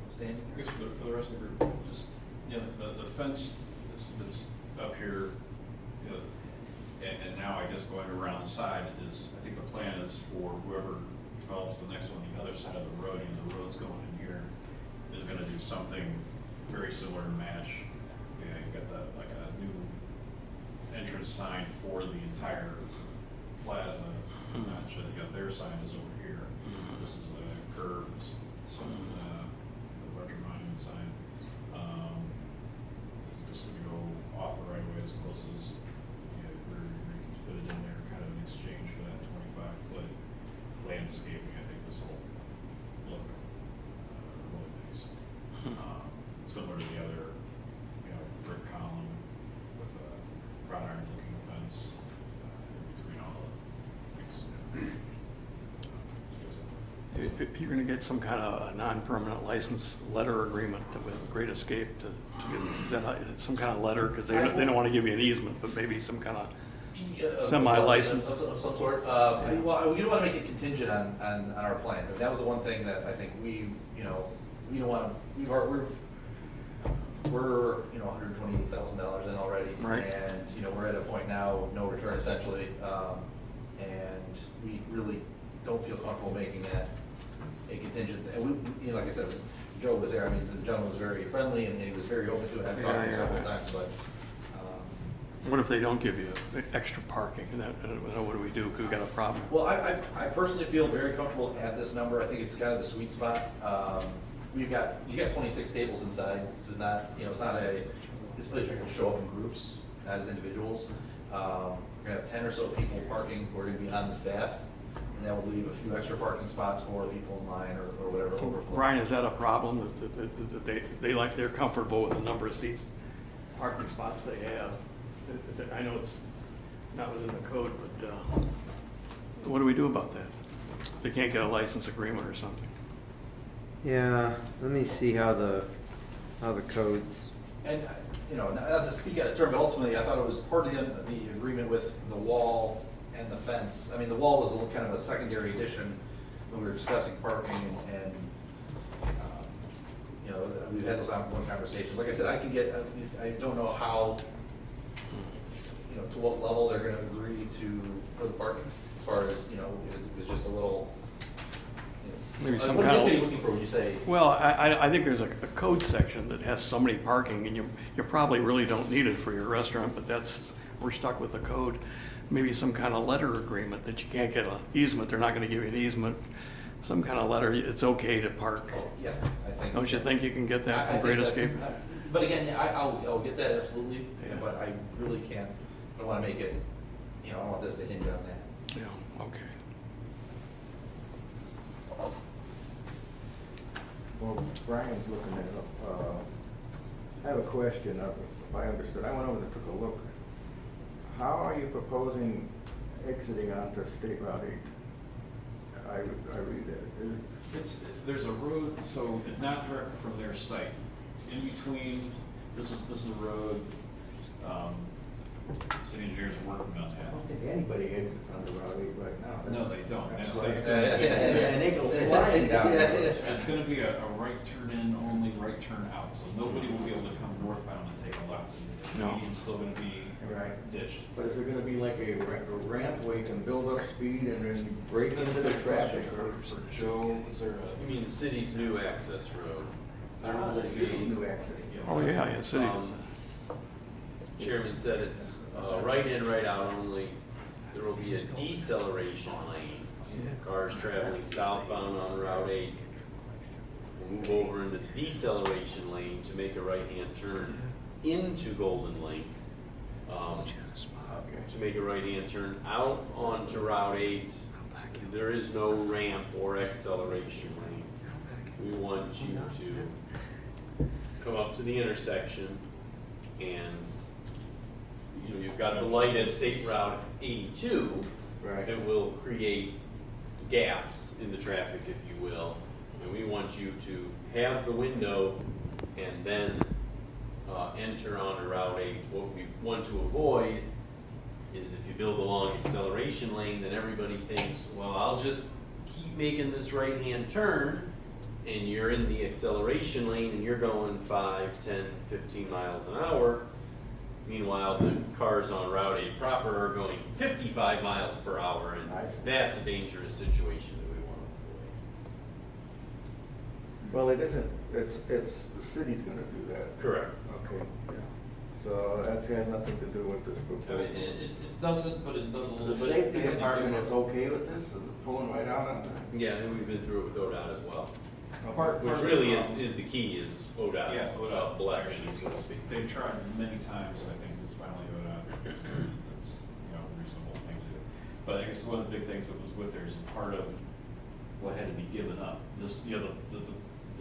standing? I guess for the rest of the group, just, you know, the fence that's up here, you know, and now I guess going around the side is, I think the plan is for whoever develops the next one, the other side of the road, and the road's going in here, is gonna do something very similar to match. Yeah, you got the, like a new entrance sign for the entire plaza, match, you got their sign is over here. This is a curve, some, the larger monument sign. It's just gonna go off the right of way as close as, you know, where you can fit it in there, kind of in exchange for that 25-foot landscaping. I think this will look really nice. Similar to the other, you know, brick column with a wrought iron looking fence in between all the things. You're gonna get some kind of a non-permanent license letter agreement with Great Escape to, is that some kind of letter? Because they don't want to give you an easement, but maybe some kind of semi-license. Of some sort. Well, we don't want to make it contingent on our plans. I mean, that was the one thing that I think we don't want to, we're $128,000 in already. Right. And, we're at a point now of no return essentially. And we really don't feel comfortable making that a contingent. And we, like I said, Joe was there. I mean, the gentleman was very friendly and he was very open to it. I've talked to him several times, but. What if they don't give you extra parking? What do we do? Because we got a problem. Well, I personally feel very comfortable at this number. I think it's kind of the sweet spot. You got 26 tables inside. This is not, it's not this place where people show up in groups, not as individuals. We're gonna have 10 or so people parking who are gonna be on the staff, and that will leave a few extra parking spots for people in line or whatever overflow. Brian, is that a problem that they're comfortable with the number of seats, parking spots they have? I know it's not within the code, but what do we do about that? They can't get a license agreement or something. Yeah, let me see how the codes. And, not to speak out of turn, but ultimately, I thought it was part of the agreement with the wall and the fence. I mean, the wall was a little kind of a secondary addition when we were discussing parking and we've had those ongoing conversations. Like I said, I don't know how, to what level they're gonna agree for the parking, as far as, it was just a little, Maybe some what kind are of. you looking for when you say? Well, I think there's a code section that has so many parking, and you probably really don't need it for your restaurant, but we're stuck with the code. Maybe some kind of letter agreement that you can't get an easement, they're not gonna give you an easement. Some kind of letter, it's okay to park. Oh, yeah, I think. Don't you think you can get that I from Great think that's- Escape? But again, I'll get that absolutely, Yeah. but I really can't, I don't wanna make it, I don't want this to hinge on that. Yeah, okay. Well, Brian's looking it up. I have a question, if I understood. I went over and took a look. How are you proposing exiting onto State Route 8? I read that. There's a road, so not directly from their site. In between, this is a road, city engineers are working on I that. don't think anybody exits onto Route 8 right now. No, they don't. That's That's- why that's it's gonna be- And they go flying down the road. It's gonna be a right turn in, only right turn out, so nobody will be able to come northbound and take a left. The No. median's still gonna be Right. ditched. But is there gonna be like a ramp where you can build up speed and then break into the traffic? For Joe, is there You mean the city's new access road? There will The city's be, new access. Oh, yeah, city. Chairman said it's right in, right out only. There will be a deceleration lane. Cars traveling southbound on Route 8 will move over into the deceleration lane to make a right-hand turn into Golden Lake. To make a right-hand turn out onto Route 8, there is no ramp or acceleration lane. We want you to come up to the intersection and, you've got the light at State Route 82 Right. that will create gaps in the traffic, if you will. And we want you to have the window and then enter onto Route 8. What we want to avoid is if you build a long acceleration lane, then everybody thinks, well, I'll just keep making this right-hand turn, and you're in the acceleration lane, and you're going 5, 10, 15 miles an hour. Meanwhile, the cars on Route 8 proper are going 55 miles per hour, and I see. that's a dangerous situation that we want to avoid. Well, it isn't, it's, the city's gonna do that. Correct. Okay, yeah. So that has nothing to do with this I proposal. mean, it doesn't, but it does a little The bit. safety They had to department give is up- okay with this, pulling right out on that? Yeah, and we've been through it with ODOT as well. Part Which of the really problem- is the key, is Yeah, ODOT's ODOT blessing, so to speak. They've tried many times, I think, this finally ODOT, that's, you know, a reasonable thing to do. But I guess one of the big things that was with there is part of what had to be given up. This, you know,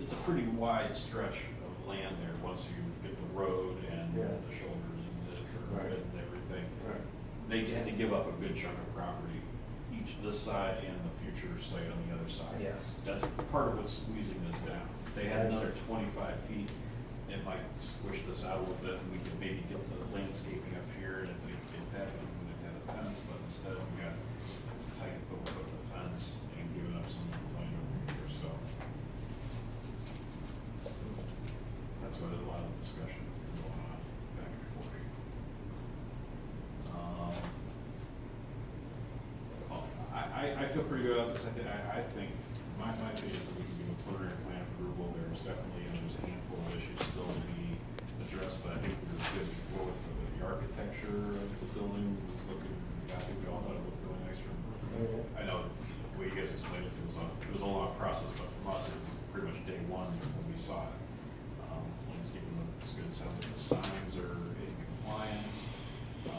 it's a pretty wide stretch of land there, once you get the road and Yeah. the shoulders and the curb Right. and everything. Right. They had to give up a good chunk of property, each this side and the future site on the other side. Yes. That's part of what's squeezing this down. If they had another 25 feet, it might squish this out a little bit, and we could maybe get the landscaping up here, and if we could get that, we would have had a fence, but instead we got, it's tight, but we're putting the fence and giving up some land over here, so. That's why there's a lot of discussions going on back and forth. I feel pretty good about this. I think, my opinion is that we can give a preliminary plan approval. There's definitely, there's a handful of issues still to be addressed, but I think we were good before with the architecture of the building was looking, I think we all thought it looked really nice from, I know the way you guys explained it, it was a long process, but from us, it was pretty much day one when we saw it. Landscaping looks good, sounds like the signs are in compliance. You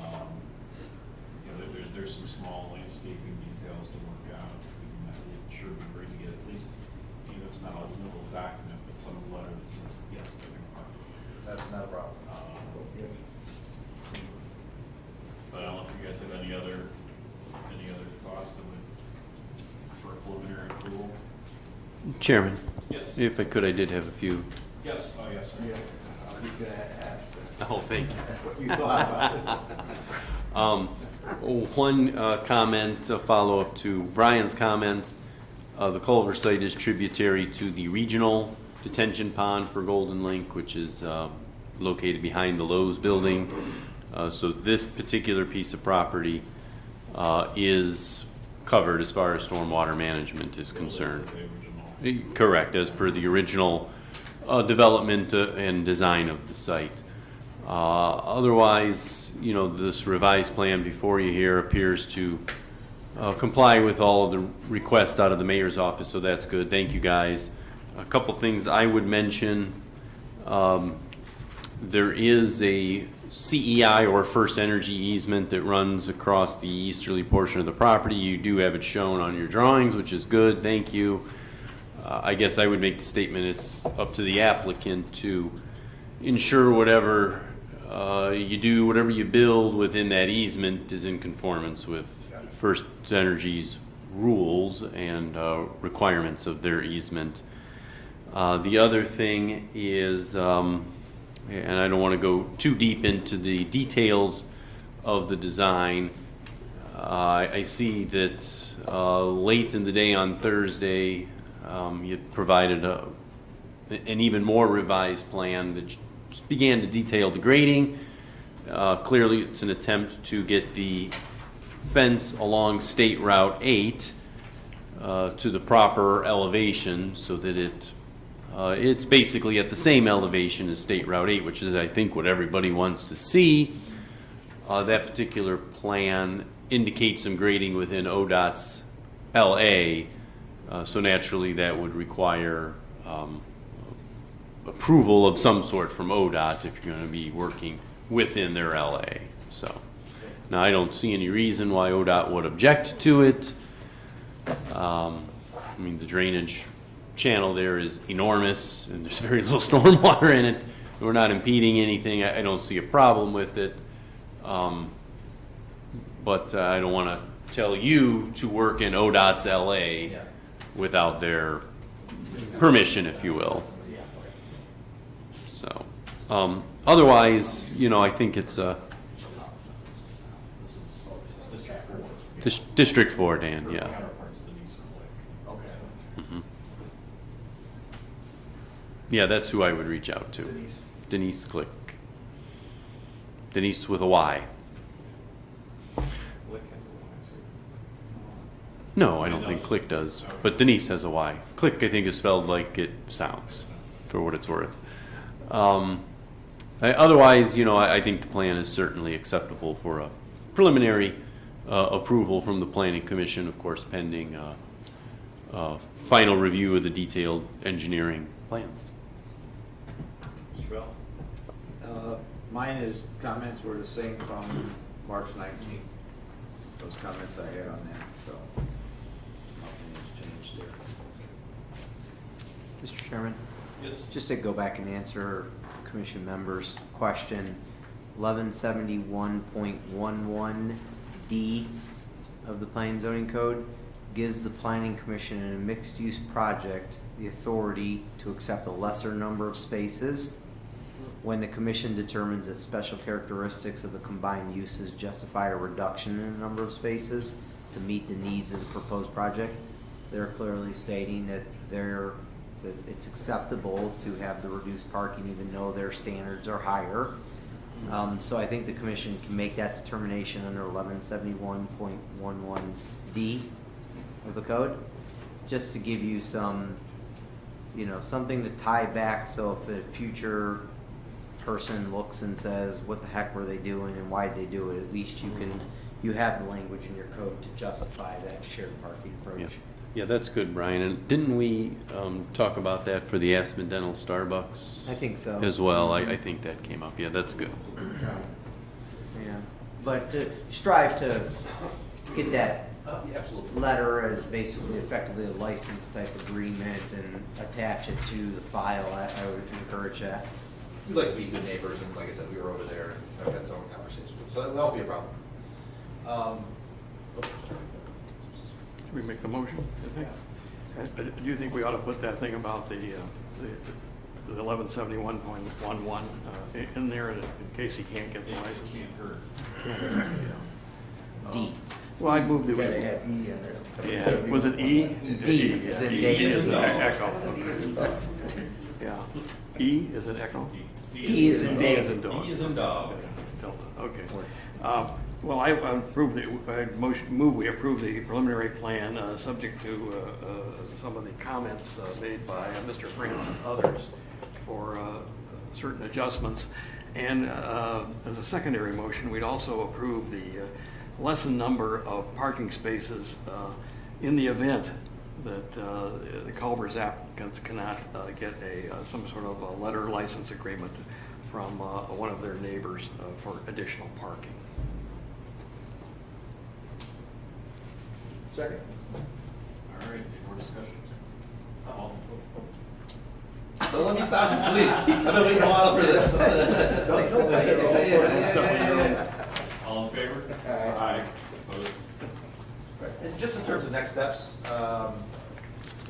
know, there's some small landscaping details to work out. It sure would be great to get at least, even if it's not a little document, but some letter that says, yes, they can park. That's not a problem. But I don't know if you guys have any other thoughts that would, for a preliminary approval? Chairman, Yes. if I could, I did have a few. Yes, oh, yes, sir. Yeah, I was gonna ask Oh, thank you. what you thought about it. One comment, a follow-up to Brian's comments. The Culver site is tributary to the regional detention pond for Golden Link, which is located behind the Lowe's building. So this particular piece of property is covered as far as stormwater management is concerned. The original. Correct, as per the original development and design of the site. Otherwise, you know, this revised plan before you here appears to comply with all of the requests out of the mayor's office, so that's good. Thank you, guys. A couple things I would mention. There is a CEI or First Energy easement that runs across the easterly portion of the property. You do have it shown on your drawings, which is good. Thank you. I guess I would make the statement it's up to the applicant to ensure whatever you do, whatever you build within that easement is in conformance with First Energy's rules and requirements of their easement. The other thing is, and I don't want to go too deep into the details of the design, I see that late in the day on Thursday, you provided an even more revised plan that just began to detail the grading. Clearly, it's an attempt to get the fence along State Route 8 to the proper elevation so that it's basically at the same elevation as State Route 8, which is, I think, what everybody wants to see. That particular plan indicates some grading within ODOT's LA, so naturally that would require approval of some sort from ODOT if you're going to be working within their LA. So now I don't see any reason why ODOT would object to it. I mean, the drainage channel there is enormous and there's very little stormwater in it. We're not impeding anything. I don't see a problem with it. But I don't want to tell you to work in ODOT's LA without their permission, if you will. So, otherwise, you know, I think it's This is District 4. District 4, Dan, yeah. Counterparts to Denise Lake. Yeah, that's who I would reach out to. Denise. Denise Click. Denise with a Y. Lick has a Y too. No, I don't think Click does, but Denise has a Y. Click, I think, is spelled like it sounds, for what it's worth. Otherwise, I think the plan is certainly acceptable for a preliminary approval from the Planning Commission, of course, pending final review of the detailed engineering plans. Mr. Bell? Comments were the same from March 19th. Those comments I had on that, so nothing has changed there. Mr. Chairman, Yes. just to go back and answer commission members' question, 1171.11D of the Planning and Zoning Code gives the Planning Commission in a mixed-use project the authority to accept a lesser number of spaces when the commission determines that special characteristics of the combined uses justify a reduction in the number of spaces to meet the needs of the proposed project. They're clearly stating that it's acceptable to have the reduced parking even though their standards are higher. So I think the commission can make that determination under 1171.11D of the code, just to give you some, something to tie back, so if a future person looks and says, what the heck were they doing and why did they do it, at least you have the language in your code to justify that shared parking approach. Yeah, that's good, Brian. And didn't we talk about that for the Aspen Dental Starbucks? I think so. As well. I think that came up. Yeah, that's good. Yeah, but to strive to get that Absolutely. letter as basically effectively a license type agreement and attach it to the file, I would encourage that. We'd like to be good neighbors, and like I said, we were over there, and I've had some conversations with them, so that won't be a problem. Should we make the motion, do you think? Do you think we ought to put that thing about the 1171.11 in there in case he can't get the license? Can't hurt. D. Well, I'd move that we. Gotta have E in there. Yeah, was it E? D, as in E David. is echo. Yeah. E is it echo? D is in D is in David. dog. D is in dog. Delta, okay. Well, I approve move we approve the preliminary plan, subject to some of the comments made by Mr. France and others for certain adjustments. And as a secondary motion, we'd also approve the lessened number of parking spaces in the event that the Culver's applicants cannot get some sort of a letter license agreement from one of their neighbors for additional parking. Second. All right, any more discussion? Don't let me stop you, please. I've been waiting a while for this. All in favor? Aye. Opposed? And just in terms of next steps,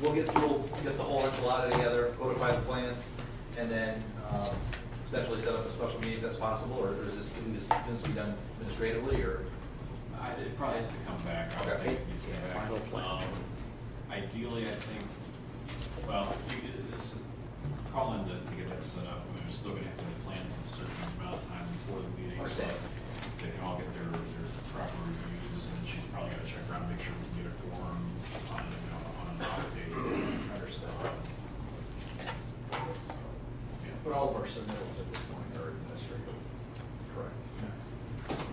we'll get the whole enchilada together, codify the plans, and then potentially set up a special meeting if that's possible, or is this, can this be done administratively, or? It probably has to come back. I would Okay. think it needs to come back. Ideally, I think, well, call in to get that set up. I mean, we're still gonna have to have plans a certain amount of time before the meeting, so Understand. they can all get their proper reviews, and she's probably gotta check around, make sure we can get a quorum on an off day, other stuff. So, yeah. But all of our submittals at this point are administrative. Correct.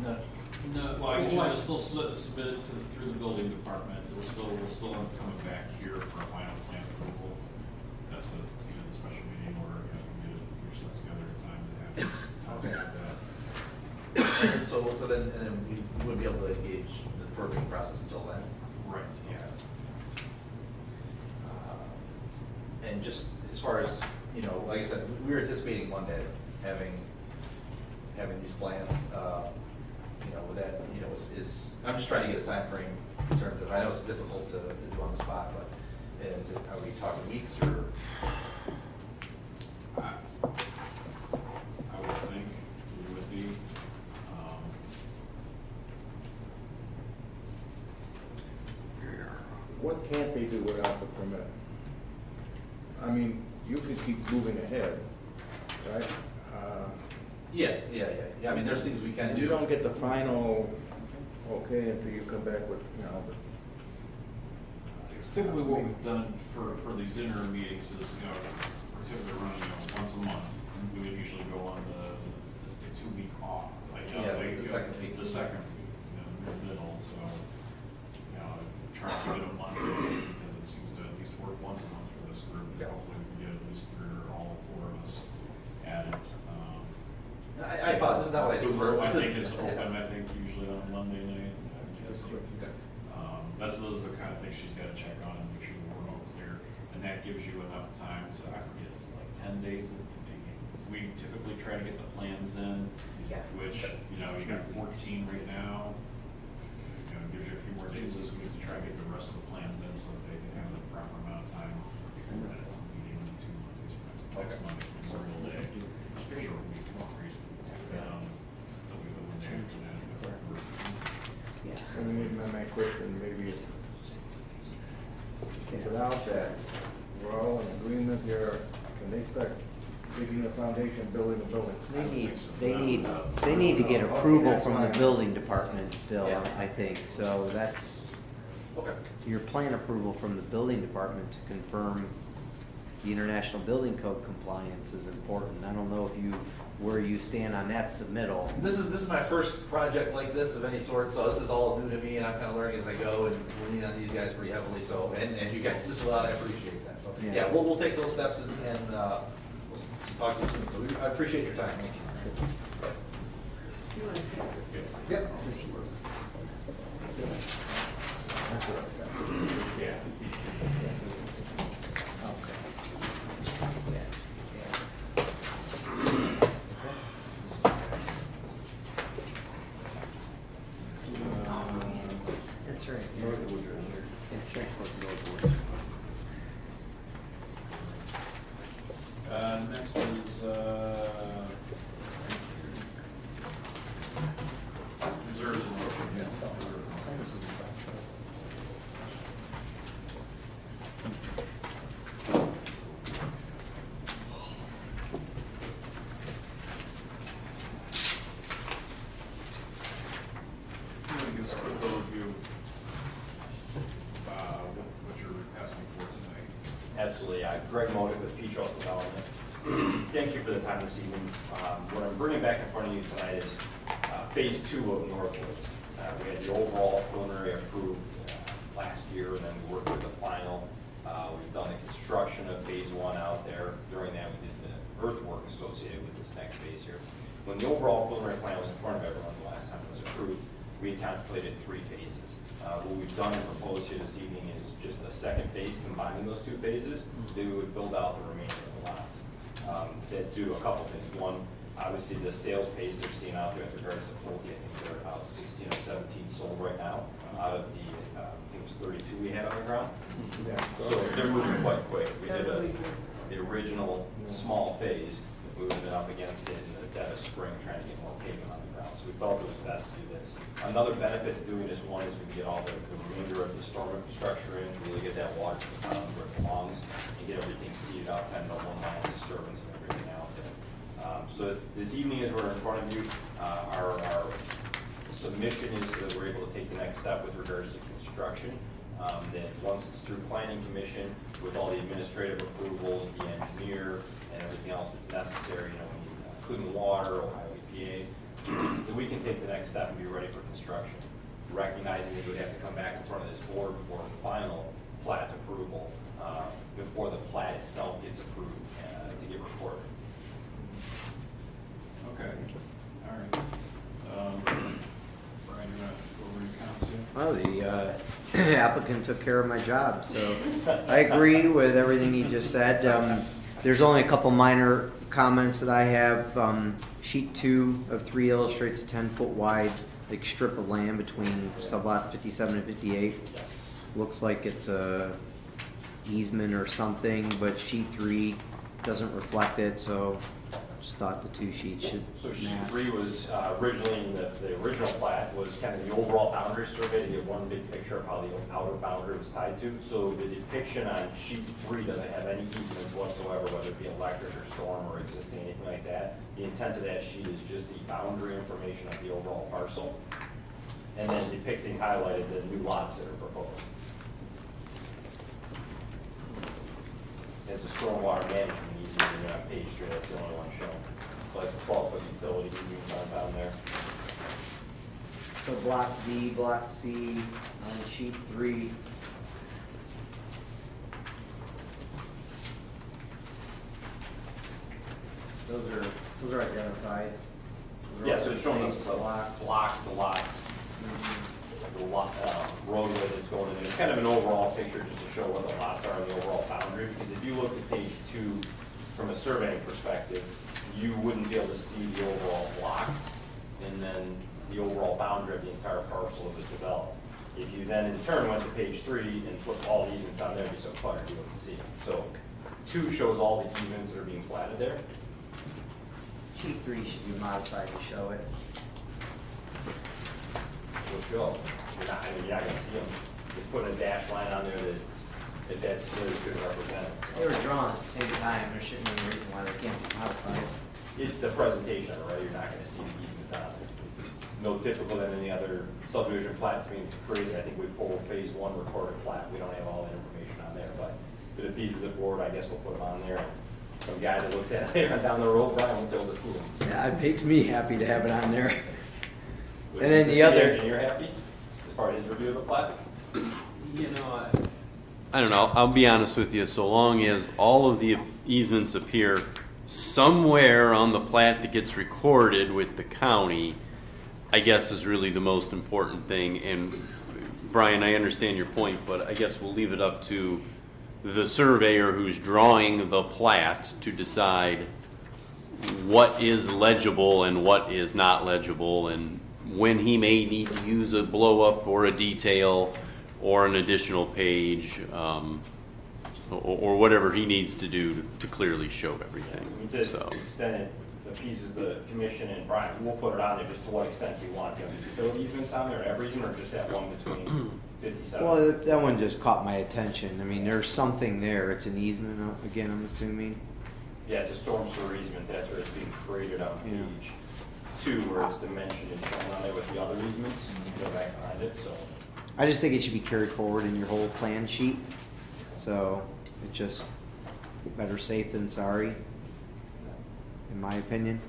No. No, well, I guess you'll still submit it through the building department. We'll still end up coming back here for a final plan approval. That's what, the special meeting order, we get your stuff together in time to have that. And so then we wouldn't be able to engage the permitting process until then. Right, yeah. And just as far as, like I said, we were anticipating Monday having these plans. With that, I'm just trying to get a time frame in terms of, I know it's difficult to do on the spot, but are we talking weeks or? I would think we would be. What can't they do without the permit? I mean, you can keep moving ahead, right? Yeah, I mean, there's things we can do. You don't get the final okay until you come back with, you know, It's typically what we've done for these interim meetings is, you know, we're typically running, you know, once a month. We would usually go on the 2-week off, like, you know, Yeah, like, the you know, second week. The second week, you know, in the middle, so, you know, try to keep it a Monday, because it seems to at least work once a month for this group. Yeah. Hopefully we can get at least 3 or all 4 of us at it. I apologize, this is not what I do for. I this think is- it's open, I think usually on Monday night. Okay. Those are the kind of things she's gotta check on and make sure that we're all clear. And that gives you enough time to, I forget, it's like 10 days that we typically try to get the plans in. Yeah. Which, you know, you got 14 right now. You know, it gives you a few more days this week to try to get the rest of the plans in so that they can have the proper amount of time before that meeting in 2 months. Next month, Memorial Day, short week, they'll be the one day after that. I mean, my question maybe is, without that, we're all in agreement here, can they start digging a foundation, building a building? They need to get approval from the building department still, Yeah. I think, so that's, Okay. your plan approval from the building department to confirm the International Building Code compliance is important. I don't know if where you stand on that submittal. This is my first project like this of any sort, so this is all new to me, and I'm kind of learning as I go, and leaning on these guys pretty heavily, so, and you guys as well, I appreciate that, so. Yeah. Yeah, we'll take those steps and we'll talk to you soon, so I appreciate your time, thank you. You want to- Yep. That's what I was saying. Yeah. That's right. Northwood, right here. That's right. Next is, reserves and I'm gonna give us a quick overview of what you're asking for tonight. Absolutely. Greg Modick with Petros Development. Thank you for the time this evening. What I'm bringing back in front of you tonight is Phase 2 of Northwoods. We had the overall preliminary approved last year, and then we worked with the final. We've done the construction of Phase 1 out there. During that, we did the earthwork associated with this next phase here. When the overall preliminary plan was in front of everyone the last time it was approved, we had contemplated 3 phases. What we've done and proposed here this evening is just a second phase, combining those 2 phases. We would build out the remainder of the lots. That's due to a couple things. One, obviously the sales pace they're seeing out there with regards to Pulte, I think they're about 16 or 17 sold right now out of the, I think it was 32 we had on the ground. So they're moving quite quick. We did the original small phase. We would have been up against it in the dead of spring trying to get more pavement on the ground. So we felt it was best to do this. Another benefit to doing this one is we can get all the remainder of the storm infrastructure in, really get that water to the ground where it belongs, and get everything seeded up, kind of one last disturbance and everything out there. So this evening, as we're in front of you, our submission is that we're able to take the next step with regards to construction. That once it's through planning commission, with all the administrative approvals, the engineer, and everything else that's necessary, you know, including water, Ohio EPA, that we can take the next step and be ready for construction, recognizing that we would have to come back in front of this board for final plat approval before the plat itself gets approved to get recorded. Okay, all right. Brian, you want to go over your comments here? Well, the applicant took care of my job, so I agree with everything you just said. There's only a couple minor comments that I have. Sheet 2 of 3 illustrates a 10-foot wide like strip of land between sublot 57 and 58. Yes. Looks like it's a easement or something, but sheet 3 doesn't reflect it, so Just thought the two sheets should So sheet match. 3 was originally, in the original plat was kind of the overall boundary survey to get one big picture of how the outer boundary was tied to. So the depiction on sheet 3 doesn't have any easements whatsoever, whether it be electric or storm or existing, anything like that. The intent of that sheet is just the boundary information of the overall parcel, and then depicting, highlighted, the new lots that are proposed. As a stormwater management easement, you're on page 3, that's the only one shown. So like the 12-foot utility easements on down there. So block B, block C, on sheet 3. Those are identified. Those are Yeah, all so it's showing us phased the blocks, the lots, the lot, roadway that's going in there. It's kind of an overall picture just to show what the lots are in the overall boundary. Because if you look at page 2 from a surveying perspective, you wouldn't be able to see the overall blocks and then the overall boundary of the entire parcel that was developed. If you then in turn went to page 3 and put all the easements on there, it'd be so cluttered you wouldn't see them. So 2 shows all the easements that are being platted there. Sheet 3 should be modified to show it. Will show. You're not, I mean, you're not gonna see them. Just put a dash line on there that's really good represented. They were drawn at the same time, there shouldn't be any reason why they can't be modified. It's the presentation of it, right? You're not gonna see the easements on it. It's no typical than any other subdivision plats being created. I think we pulled phase 1 recorded plat. We don't have all that information on there, but if it appeases the board, I guess we'll put them on there. Some guy that looks at it later down the road, Brian won't be able to see them. Yeah, it makes me happy to have it on there. Was And then the city other- engineer happy as part of his review of the plat? You know, I don't know, I'll be honest with you, so long as all of the easements appear somewhere on the plat that gets recorded with the county, I guess is really the most important thing. And Brian, I understand your point, but I guess we'll leave it up to the surveyor who's drawing the plat to decide what is legible and what is not legible, and when he may need to use a blow-up or a detail or an additional page, or whatever he needs to do to clearly show everything. To So, extend it, the pieces the commission and Brian, we'll put it on there just to what extent we want them. Utility easements on there, every easement, or just that one between 57? Well, that one just caught my attention. I mean, there's something there. It's an easement, again, I'm assuming. Yeah, it's a storm sewer easement, that's where it's being created on Yeah. page 2, where it's dimensioned and shown on there with the other easements. You can go back behind it, so. I just think it should be carried forward in your whole plan sheet. So it's just better safe than sorry, in my opinion.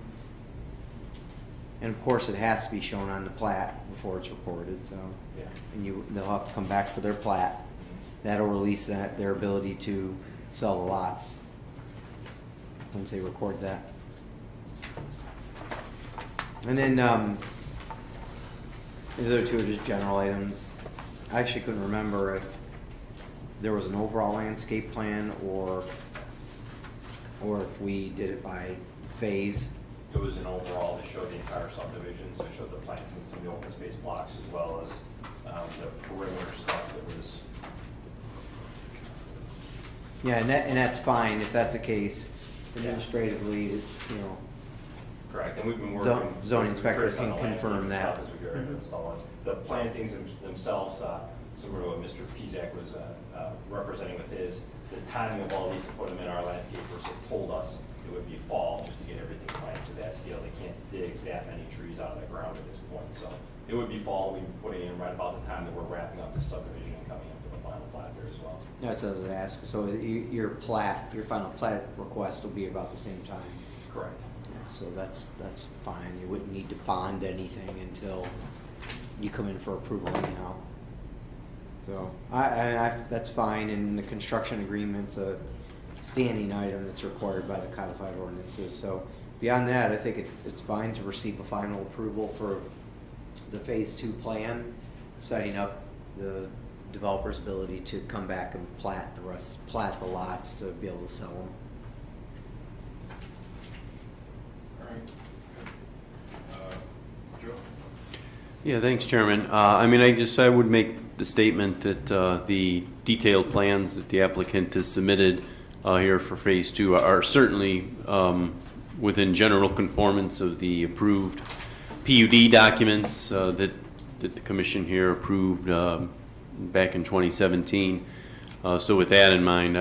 And of course, it has to be shown on the plat before it's recorded, so. Yeah. And they'll have to come back for their plat. That'll release their ability to sell the lots once they record that. And then, the other two are just general items. I actually couldn't remember if there was an overall landscape plan or if we did it by phase. It was an overall that showed the entire subdivision, so it showed the plantings and the open space blocks as well as the perimeter stuff that was. Yeah, and that's fine if that's the case. Administratively, you know, Correct, and we've been Zo- working. zoning with inspector Chris on can the landscape confirm that. stuff As we go to install it. The plantings themselves, similar to what Mr. Pizak was representing with his, the timing of all these to put them in our landscapers have told us it would be fall just to get everything planted to that scale. They can't dig that many trees out of the ground at this point, so it would be fall. We'd be putting in right about the time that we're wrapping up the subdivision and coming in for the final plat there as well. that's what I was gonna ask. So your final plat request will be about the same time. Correct. Yeah, so that's fine. You wouldn't need to bond anything until you come in for approval anyhow. So that's fine, and the construction agreement's a standing item that's required by the codified ordinances. So beyond that, I think it's fine to receive a final approval for the phase 2 plan, setting up the developer's ability to come back and plat the lots to be able to sell them. All right. Joe? yeah, thanks, Chairman. I mean, I would make the statement that the detailed plans that the applicant has submitted here for Phase 2 are certainly within general conformance of the approved PUD documents that the commission here approved back in 2017. So with that in mind,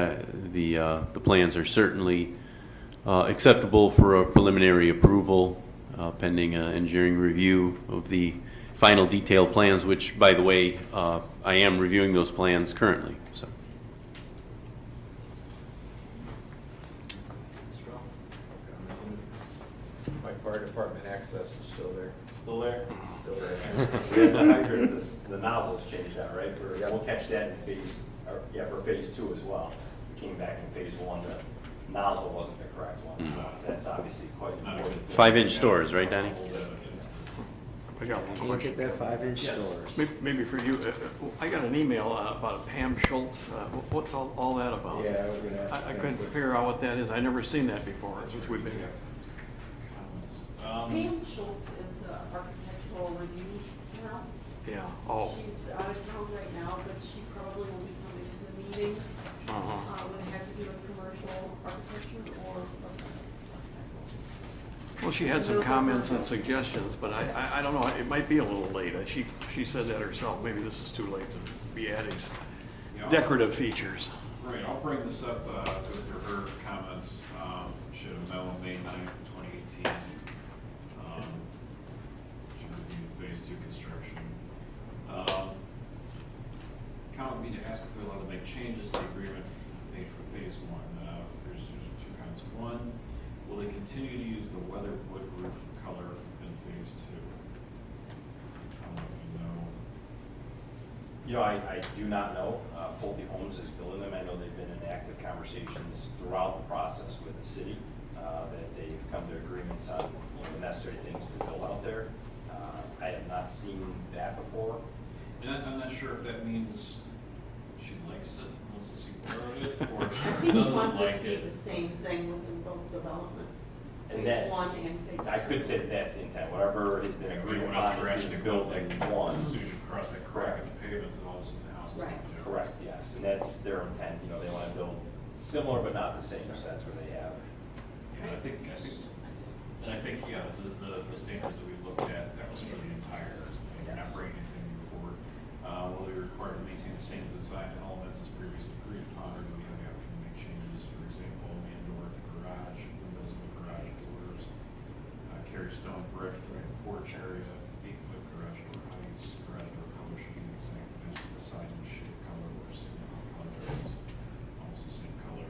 the plans are certainly acceptable for a preliminary approval pending engineering review of the final detailed plans, which, by the way, I am reviewing those plans currently. So. My fire department access is still there. Still there? Still there. We had the hydrant, the nozzles changed out, right? Yep. We'll catch that in phase, or, yeah, for phase 2 as well. We came back in phase 1, the nozzle wasn't the correct one, so that's obviously quite important. 5-inch stores, right, Donnie? I got one Can't get question. that 5-inch Yes. stores. Maybe for you, I got an email about Pam Schultz. What's all that about? Yeah, I was gonna ask. I couldn't figure out what that is. I never seen that before since we've been here. Pam Schultz is the architectural review now. Yeah, oh. She's out of town right now, but she probably will be coming to the meetings when it has to do with commercial architecture or residential architectural. Well, she had some comments and suggestions, but I don't know, it might be a little late. She said that herself. Maybe this is too late to be adding decorative features. Right, I'll bring this up with her comments. Should have met on May 9th, 2018. She reviewed phase 2 construction. Comment would be to ask if we're allowed to make changes to the agreement made for phase 1. There's 2 comments. One, will they continue to use the weathered wood roof color in phase 2? I don't know if you know. You know, I do not know. Pulte Homes is building them. I know they've been in active conversations throughout the process with the city, that they've come to agreements on the necessary things to build out there. I have not seen that before. And I'm not sure if that means she likes it, wants to see more of it, or if I she think she doesn't wants to like see it. the same thing within both developments. And Phase that- 1 and phase 2. I could say that that's the intent. Whatever has been agreed Everyone else upon trash is to being build built in like one. as soon as you cross that crack in the pavement, and all of a sudden the house is. Right. Correct, yes, and that's their intent, you know, they wanna build similar but not the same, so that's where they have. Yeah, I think, yeah, the standards that we looked at, that was for the entire, you're not bringing anything new forward. Will they be required to maintain the same design elements as previously agreed upon, or do we have the opportunity to make changes, for example, main door at the garage, windows in the garage doors, carry stone brick, porch area, 8-foot garage door heights, garage door color should be the exact dimension of the side and shape color, or significant color difference, almost the same color.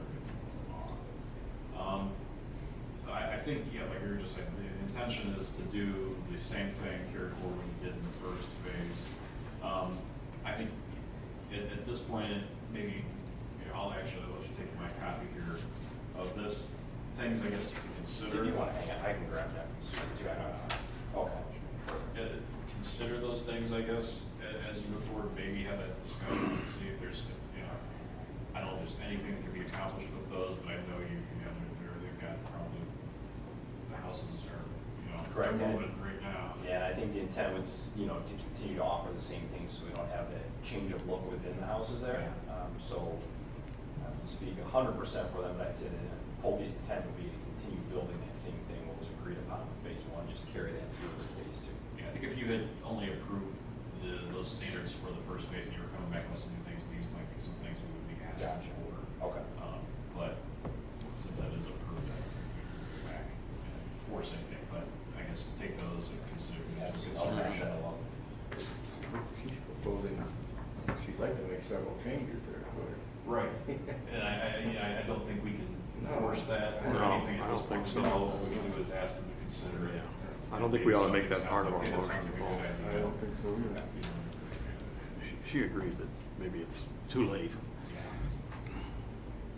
So I think, yeah, like you were just saying, the intention is to do the same thing, carry forward what you did in the first phase. I think at this point, maybe, I'll actually let you take my copy here of this, things I guess to consider. If you wanna hang on, I can grab that. Okay. Consider those things, I guess, as you move forward, maybe have that discussion and see if there's, I don't know if there's anything that can be accomplished with those, but I know they've got probably, the houses are, Correct. they're moving right now. Yeah, and I think the intent was, to continue to offer the same things so we don't have that change of look within the houses there. So I would speak 100% for them, but I'd say that Pulte's intent would be to continue building that same thing, what was agreed upon in phase 1, just carry that through with phase 2. Yeah, I think if you had only approved those standards for the first phase and you were coming back with some new things, these might be some things we would be asking for. Okay. But since that is approved, I would go back and force anything, but I guess take those into consideration. She's proposing, she'd like to make several changes there, but. Right, and I don't think we can force that or No, anything I at this don't point. think so. All we can do is ask them to consider it. Yeah. I don't think we ought to make that part of our motion. I don't think so either. She agreed that maybe it's too late.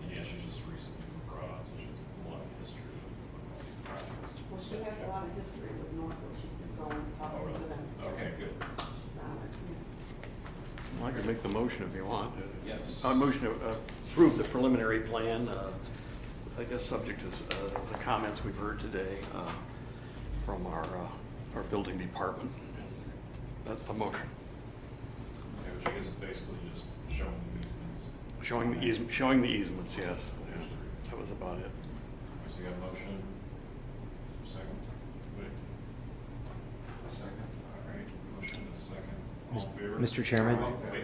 And yeah, she's just recently been brought on, so she has a lot of history of projects. Well, she has a lot of history with Northville. She's been going, talking to them. Okay, good. She's on it, yeah. Well, I could make the motion if you want. Yes. Motion to approve the preliminary plan, I guess subject to the comments we've heard today from our building department. That's the motion. Okay, which I guess is basically just showing the easements. Showing the easements, yes. That was about it. So you got a motion, All in favor? Mr. Chairman? Wait.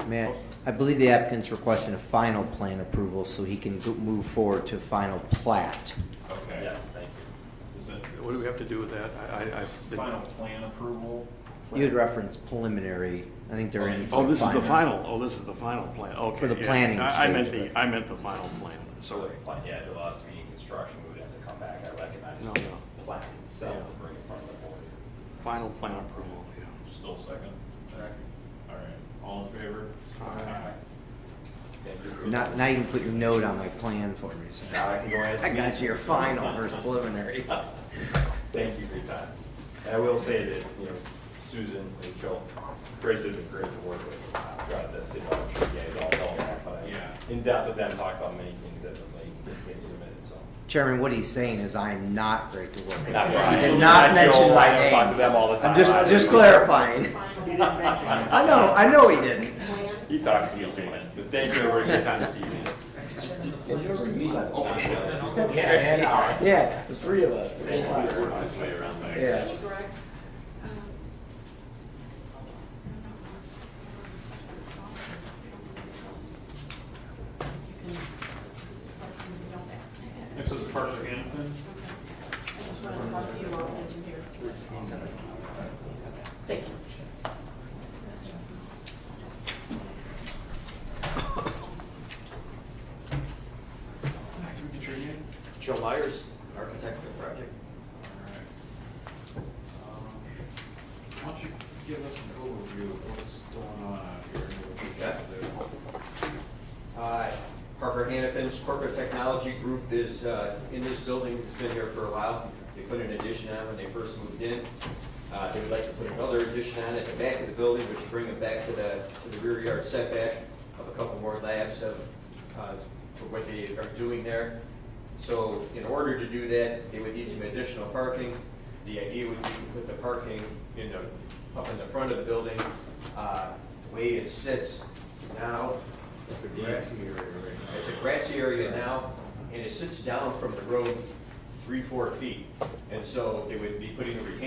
May I believe the applicant's requesting a final plan approval so he can move forward to final plat. Okay. Yes, thank you. Is that? What do we have to do with that? I Final plan approval? You had referenced preliminary, I think they're in for Oh, this is the final. final, oh, this is the final plan, okay. For the yeah. planning I meant stage, I meant the final plan, So, sorry. yeah, there lots to be in construction, we would have to come back, I recognize No, the no. plat itself Yeah. to bring in front of the board. Final plan approval, yeah. Still second? All right, all in favor? Thank you for your Now, time. now you can put your note on my plan for me. so- Now I can go ahead and I got speak. you your final versus preliminary. Thank you for your time. And I will say that, you know, Susan, Rachel, Grace has been great to work with throughout this. I'm sure you guys all know that, but Yeah. I, in depth with them, talked about many things as of late, they submitted, so. Chairman, what he's saying is I'm not great to work with. Not He Brian, did not mention Joel, my I name. talk to them all the time. I'm just clarifying. He didn't mention it. I know he didn't. Plan? He talks to you too much, but thank you for your time this evening. Yeah, the three of us. Yeah. Hey, Greg. Next is Parker Hampton. I just want to talk to you while I'm here. Thank you. Can we get your name? Joe Myers, architect for the project. All right. Why don't you give us an overview of what's going on out here and what you've got to do? Parker Hannafin's Corporate Technology Group is in this building, it's been here for a while. They put an addition on when they first moved in. They would like to put another addition on at the back of the building, which would bring them back to the rear yard setback of a couple more labs for what they are doing there. So in order to do that, they would need some additional parking. The idea would be to put the parking up in the front of the building. The way it sits now, It's a grassy area right now. it's a grassy area now, and it sits down from the road 3-4 feet. And so they would be putting a retaining